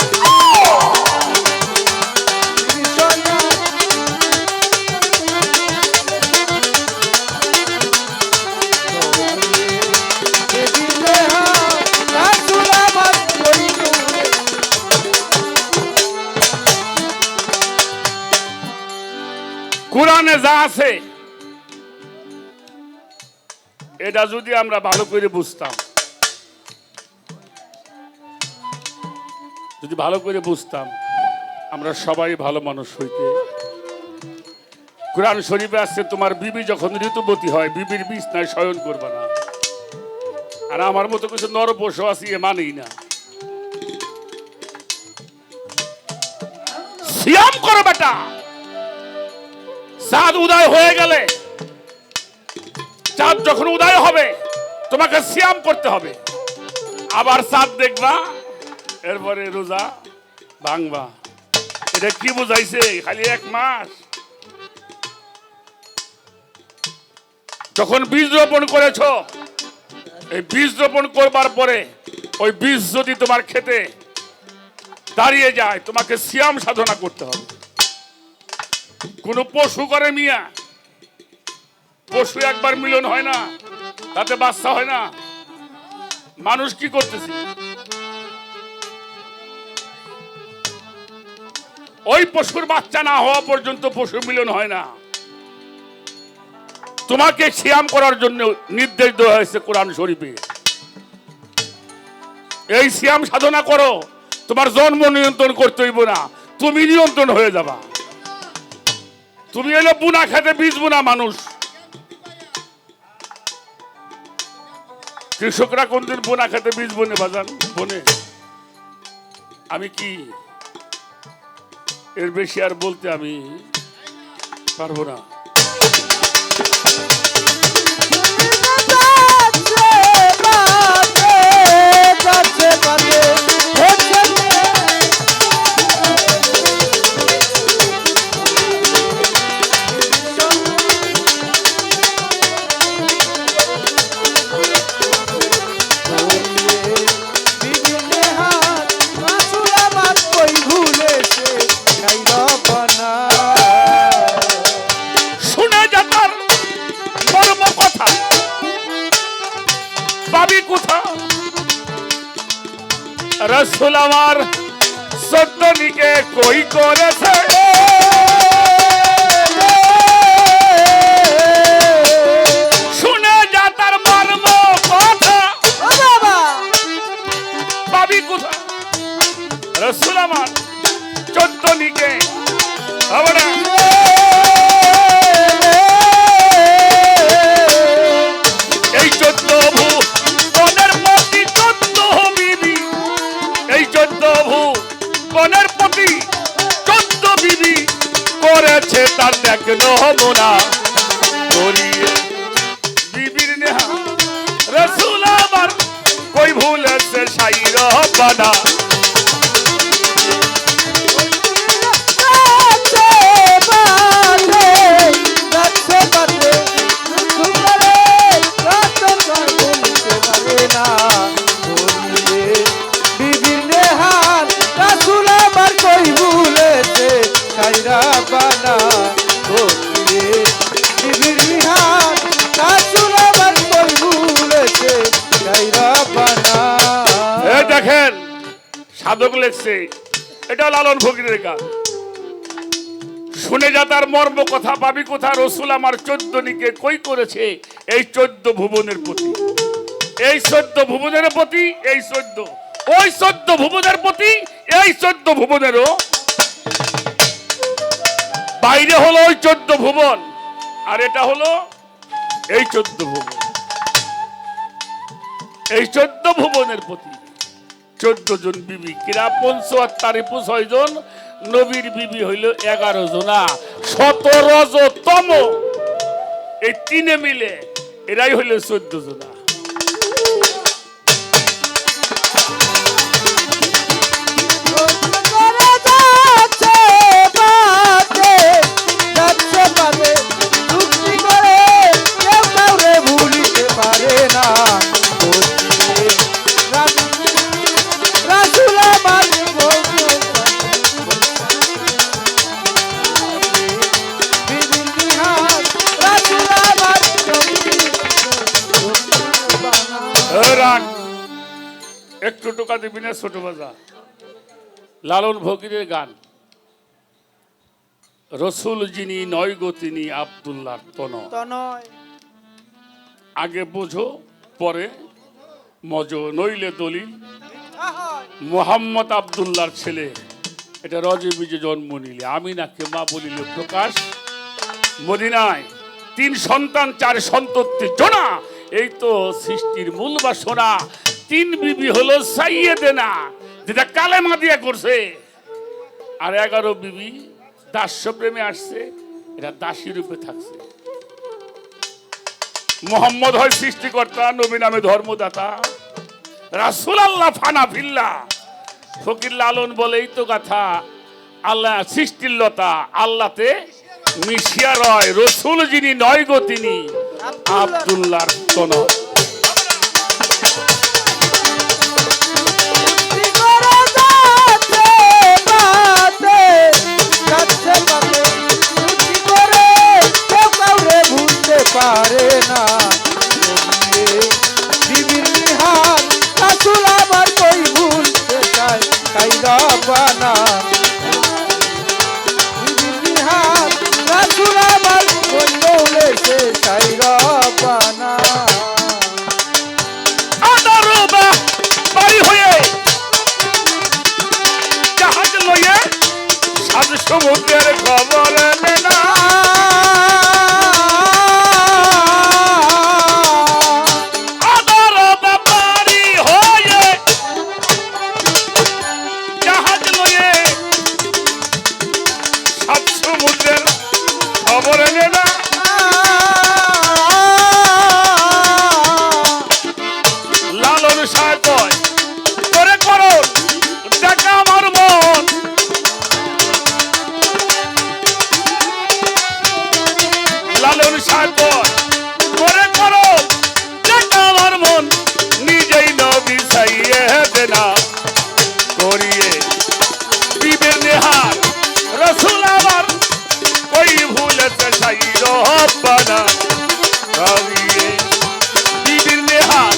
Speaker 3: কোরআনে যা আছে এটা যদি আমরা ভালো করে বুঝতাম, যদি ভালো করে বুঝতাম আমরা সবাই ভালো মানুষ হইতে। কোরআন শরীফে আছে তোমার বিবি যখন ঋতুবতী হয় বিবির বিছনায় শয়ন করবে না, আর আমার মতো কিছু নরপশু আছি এ মানেই না। সিয়াম করো বেটা, চাঁদ উদয় হয়ে গেলে, চাঁদ যখন উদয় হবে তোমাকে সিয়াম করতে হবে, আবার চাঁদ দেখবা এরপরে রোজা ভাঙবা। এটা কি বুঝাইছে? খালি 1 মাস। যখন বীজ রোপণ করেছ, এই বীজ রোপণ করবার পরে ওই বীজ যদি তোমার খেতে দাঁড়িয়ে যায়, তোমাকে সিয়াম সাধনা করতে হবে। কোন পশু করে মিয়া, পশু একবার মিলন হয় না, তাতে বাচ্চা হয় না। মানুষ কি করতেছে, ওই পশুর বাচ্চা না হওয়া পর্যন্ত পশু মিলন হয় না। তোমাকে সিয়াম করার জন্য নির্দেশ দেওয়া হয়েছে কোরআন শরীফে। এই সিয়াম সাধনা করো, তোমার জন্ম নিয়ন্ত্রণ করতে হইব না, তুমি নিয়ন্ত্রণ হয়ে যাবা। তুমি এলে বুনা খেতে বীজ বুনা মানুষ। কৃষকরা কোনদিন বোনা খেতে বীজ বনে বাজান বনে? আমি কি এর বেশি আর বলতে আমি পারবো না। শুনে যাতার মর্ম কথা পাবি কোথা? রসুল আমার সদ্যনিকে কই করেছে, শুনে যাতার মর্ম কথা পাবি কোথা? রসুল আমার চোদ্দনিকে আমরা এই 14 ভুবনের প্রতি 14 বিবি, এই 14 ভুবনের প্রতি 14 বিবি করেছে তার দেখ নমুনা করিয়ে বিবির নেহা। রসুল আমার কই ভুলেছে সাই রব্বানা। দেখেন সাধক লেখছে, এটা লালন ফকিরের গান। শুনে যা তার মর্ম কথা পাবি কোথা? রসুল আমার 14নিকে কই করেছে এই 14 ভুবনের প্রতি, এই 14 ভুবনের প্রতি, এই 14 ওই 14 ভুবনের প্রতি, এই 14 ভুবনেরও বাইরে হলো ওই 14 ভুবন, আর এটা হলো এই 14 ভুবন। এই 14 ভুবনের প্রতি 14 জন বিবি, কিরা 5 আর তারিফু 6 জন, নবীর বিবি হইল 11 জনা, 17তম। এই তিনে মিলে এরাই হইল 14 জনা। একটু টোকা দিবি না ছোট বাজা? লালন ফকিরের গান। রসুল যিনি নয় গো তিনি আব্দুল্লাহর তনয়। আগে বোঝো পরে মজো, নইলে দলিল। মোহাম্মদ আব্দুল্লাহর ছেলে, এটা রজবীজে জন্ম নিলে, আমিনাকে মা বলিল প্রকাশ। মদিনায় 3 সন্তান 4 সন্ততি জোনা, এই তো সৃষ্টির মূল বাসনা। 3 বিবি হলো সাইয়েদেনা, যেটা কালেমা দিয়ে করছে, আর 11 বিবি দাস্য প্রেমে আসছে, এটা দাসী রূপে থাকছে। মোহাম্মদ হয় সৃষ্টিকর্তা, নবী নামে ধর্মদাতা, রাসূল আল্লাহ ফানা ফিল্লাহ। ফকির লালন বলেই তো কথা, আল্লাহ সৃষ্টির লতা, আল্লাহতে মিশিয়া রয়, রসুল যিনি নয় গো তিনি আব্দুল্লাহর তনয়। সমুদ্রের খবর নে না। আদর ব্যাপারী হয়ে জাহাজ লয়ে সব সমুদ্রের খবর নে না। লালন সাহেব কয় করে করো দেখা আমার মন। লালন সাহেব কয় করে করো দেখা আমার মন। নিজেই নবী চাইয়ে দেনা করিয়ে বিবের নেহার রসুল আমার কই ভুলেছে সাই রব্বানা করিয়ে বিবির নেহার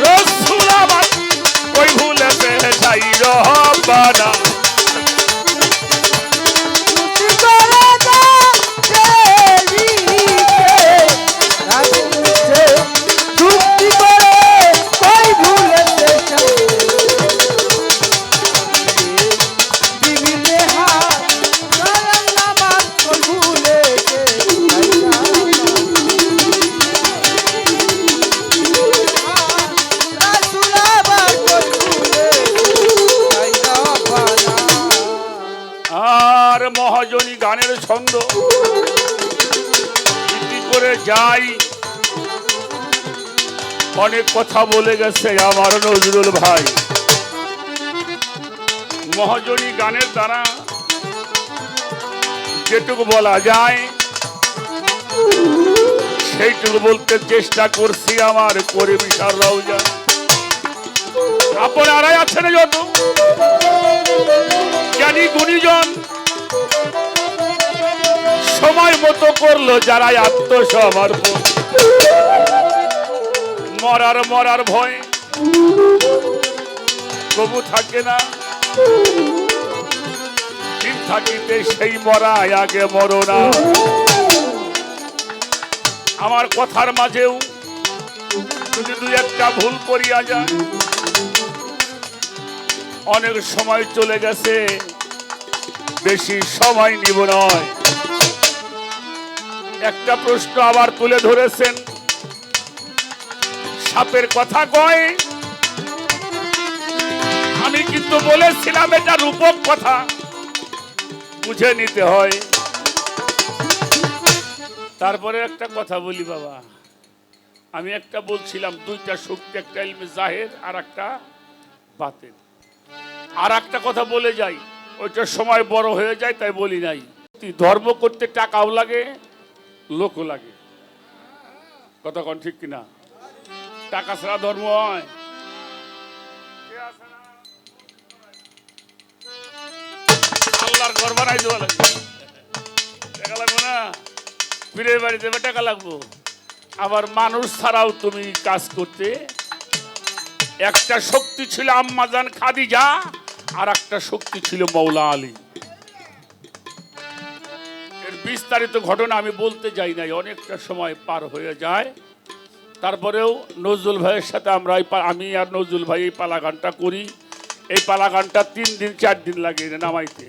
Speaker 3: রসুল আমার কই ভুলেছে সাই রব্বানা। আর মহাজনী গানের ছন্দ ইতি করে যাই। অনেক কথা বলে গেছে আমার নজরুল ভাই। মহাজনী গানের দ্বারা যেটুকু বলা যায় সেইটুকু বলতে চেষ্টা করছি। আমার করে বিশাল রওজা আপনারাই আছেন যত জ্ঞানী গুণীজন সময় মতো করলো যারা আত্মসমর্পণ। মরার ভয় কবু থাকে না, দিন থাকিতে সেই মরা আগে মরো না। আমার কথার মাঝেও যদি দুই একটা ভুল করিয়া যায়, অনেক সময় চলে গেছে, বেশি সময় নিব নয়। একটা প্রশ্ন আবার তুলে ধরেছেন, সাপের কথা কয়। আমি কিন্তু বলেছিলাম এটা রূপক কথা, বুঝে নিতে হয়। তারপরে একটা কথা বলি বাবা, আমি একটা বলছিলাম দুইটা শক্তি, একটা ইলমে জাহের আর একটা বাতিন। আর একটা কথা বলে যাই, ওইটার সময় বড় হয়ে যায় তাই বলি নাই। ধর্ম করতে টাকাও লাগে, লোকও লাগে। কথা কোন ঠিক কিনা? টাকা ছাড়া ধর্ম হয়? আল্লাহর ঘর বানাই দেওয়া লাগবে, টাকা লাগবে না? পীরের বাড়ি দেবে টাকা লাগবো। আবার মানুষ ছাড়াও তুমি কাজ করতে। একটা শক্তি ছিল আম্মাজান খাদিজা, আর একটা শক্তি ছিল মৌলা আলী। এর বিস্তারিত ঘটনা আমি বলতে যাই নাই, অনেকটা সময় পার হয়ে যায়। তারপরেও নজরুল ভাইয়ের সাথে আমি আর নজরুল ভাই এই পালা গানটা করি। এই পালা গানটা 3 দিন 4 দিন লাগে নামাইতে,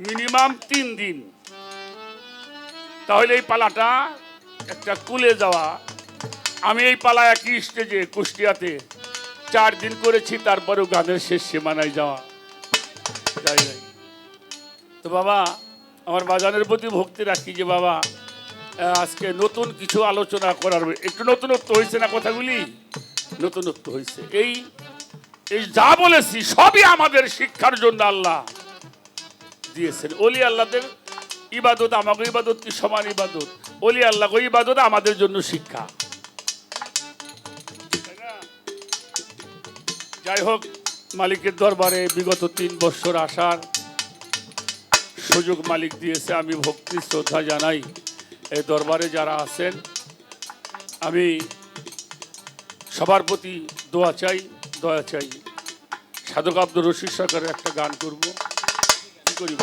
Speaker 3: মিনিমাম 3 দিন। তাহলে এই পালাটা একটা কুলে যাওয়া। আমি এই পালা একই স্টেজে কুষ্টিয়াতে 4 দিন করেছি, তারপরেও গানের শেষ সীমানায় যাওয়া যাই নাই। তো বাবা, আমার বাজানের প্রতি ভক্তি রাখি যে বাবা আজকে নতুন কিছু আলোচনা করার, একটু নতুনত্ব হয়েছে না, কথাগুলি নতুনত্ব হয়েছে। এই যা বলেছি সবই আমাদের শিক্ষার জন্য আল্লাহ দিয়েছেন। ওলি আল্লাহদের ইবাদত আমাকে ইবাদত কি সমান ইবাদত? ওলি আল্লাহ ইবাদত আমাদের জন্য শিক্ষা। যাই হোক, মালিকের দরবারে বিগত 3 বছর আসার সুযোগ মালিক দিয়েছে। আমি ভক্তি শ্রদ্ধা জানাই এই দরবারে যারা আছেন। আমি সবার প্রতি দোয়া চাই, দয়া চাই। সাধক আব্দুর রশিদ সরকারের একটা গান করব, কি করিব,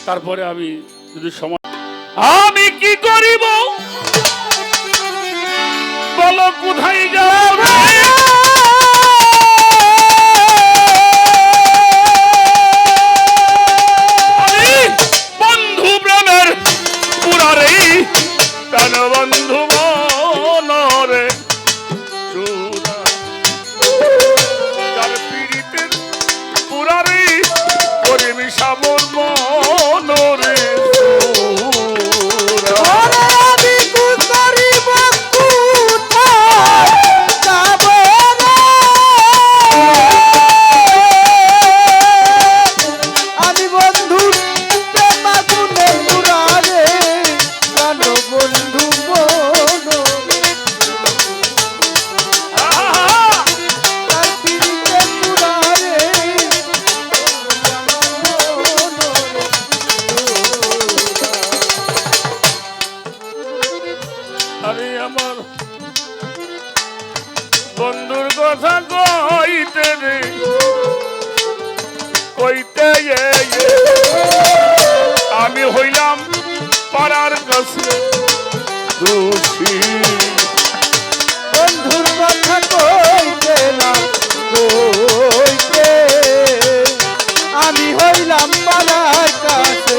Speaker 3: তারপরে আমি যদি সময়। আমি কি করিব বলো, কোথায় যাবে? কথা কইতে রে কইতে আমি হইলাম পাড়ার কাছে দোষী
Speaker 2: বন্ধুর কথা কইতে না কইতে আমি হইলাম পাড়ার কাছে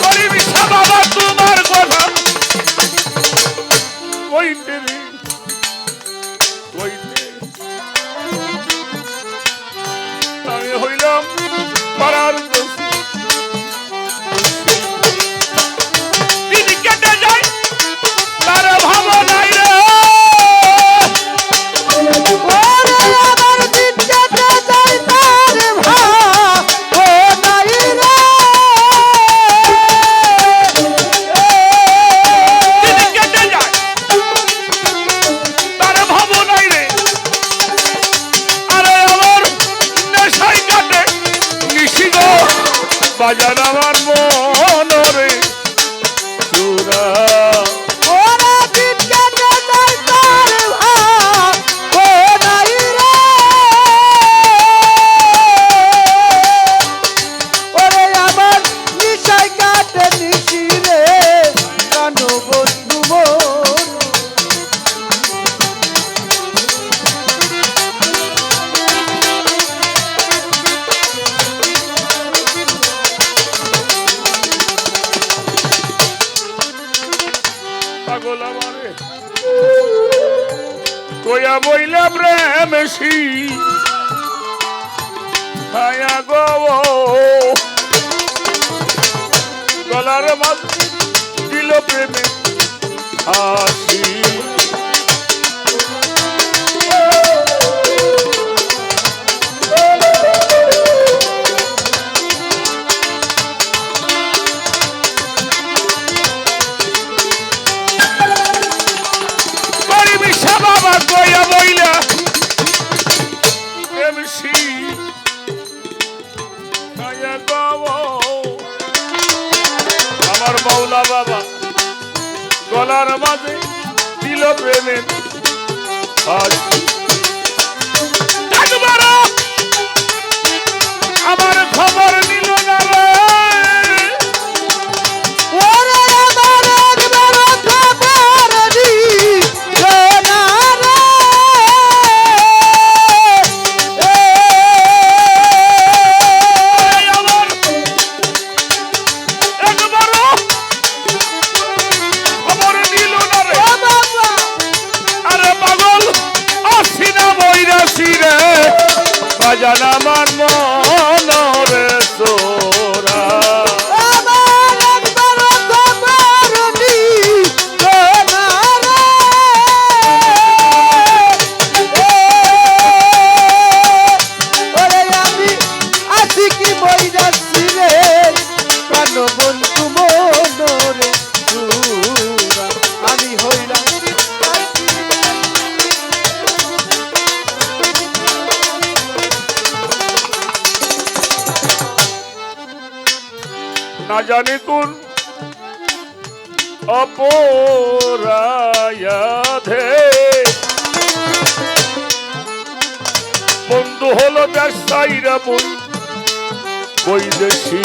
Speaker 3: গরিবী বাবা তোমার কথা কইতে রে কইতে আমি হইলাম পাড়ার কাছে দিন কেটে যায় তার ভাবনাই রে
Speaker 2: ওরে আমার দিন কেটে যায় তার ভাবনাই রে
Speaker 3: দিন কেটে যায় তার ভাবনাই রে আরে আমার নেশাই কাটে নিশি গো বাজার আমার মন রে চূড়া
Speaker 2: ওরে দিন কেটে যায় তার ভাবনাই রে ওরে আমার নিশাই কাটে নিশি রে কানো বন্ধু মন
Speaker 3: পাগল আমারে কইয়া বইলা প্রেমসি খায়া গো গলার মাঝ দিল প্রেমে হাসি গরিবী বাবা কইয়া বইলা প্রেমসি খায়া গো আমার মৌলা বাবা গলার মাঝে দিল প্রেমের হাসি একবারও আমার খবর নিল না রে
Speaker 2: ওরে আমার একবার খবর দিল না রে
Speaker 3: আমার একবারও খবর নিল না রে
Speaker 2: ও বাবা
Speaker 3: আরে পাগল আসিনা বইরাছি রে বাজান আমার মন রে তোরা
Speaker 2: আমার একবার খবর দিল না রে ওরে আমি আছি কি বইরাছি রে কানো বন্ধু মনরে চূড়া আমি হইলাম
Speaker 3: না জানি কোন অপরাধে বন্ধু হলো দেশ সাইরা বৈদেশী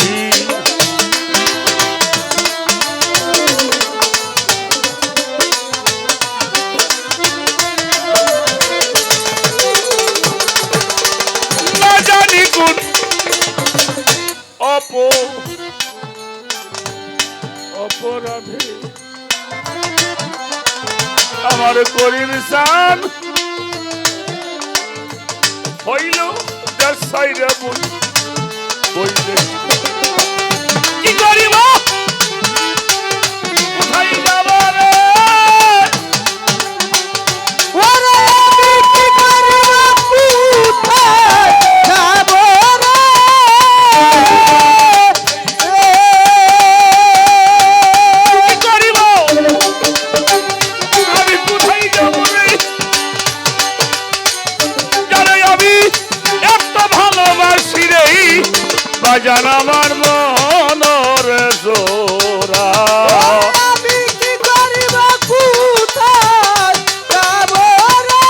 Speaker 3: না জানি কোন অপরাধে আমার করিম সান হইল যার সাইরা বইলে কি করিব কোথায় যাব রে
Speaker 2: ওরে আমি কি করিব কোথায় যাব রে
Speaker 3: কি করিব আমি কোথায় যাব রে জানে আমি এত ভালোবাসি রে বাজান আমার মনর জোরা
Speaker 2: আমি কি করিব কোথায় যাব রে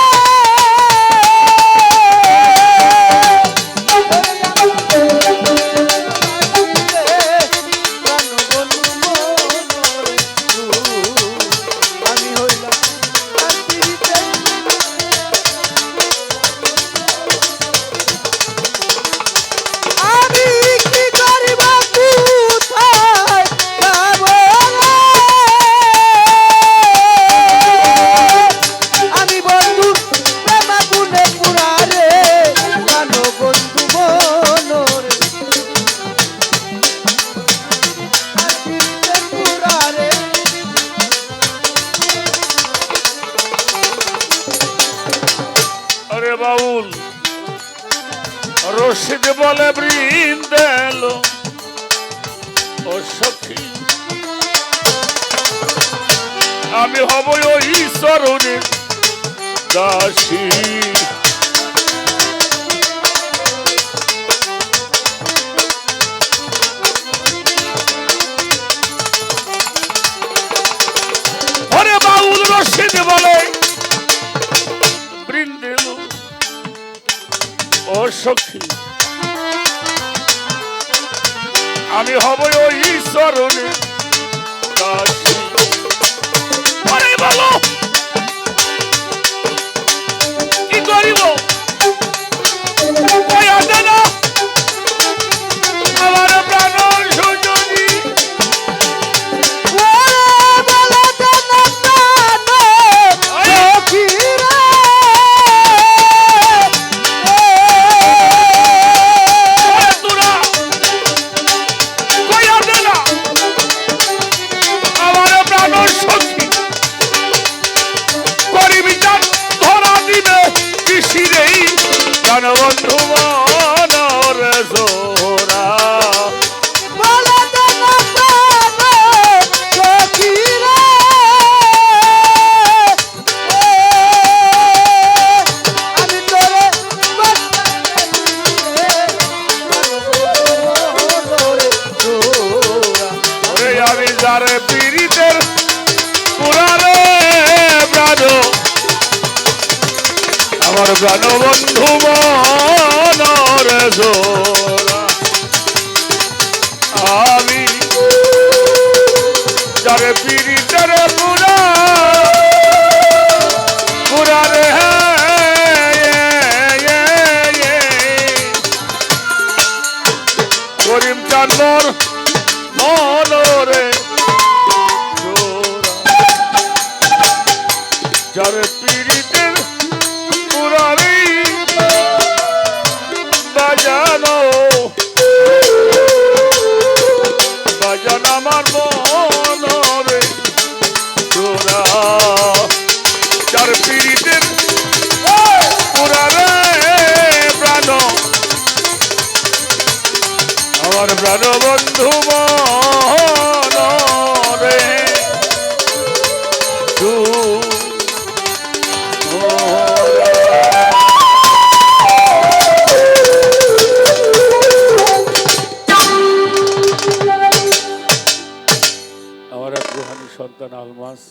Speaker 3: বলে বৃন্দেল ও সখী আমি হব ওই চরণের দাসী ওরে বাউল রশিদ বলে বৃন্দেল ও সখী আমি হব ওই চরণের দাসী আরে বলো কি করিব কয়া দেন আমার প্রাণ সুজনী তোরা কয়া দেন আমার প্রাণ সখী করিবি জান ধরা দিবে কৃষিরেই জান বন্ধু মনর জোরা ওরে আমি যারে পীড়িতের পুরারে প্রাণ আমার প্রাণ বন্ধু মনর জোরা আমি যারে পীড়িতের পুরারে করিম চান্দর মনরে যারে পীড়িতের পুরারি বাজানো বাজান আমার মনরে তোরা যার পীড়িতের পুরারে প্রাণ আমার প্রাণ বন্ধু মনরে আমার এক রুহানি সন্তান আলমাস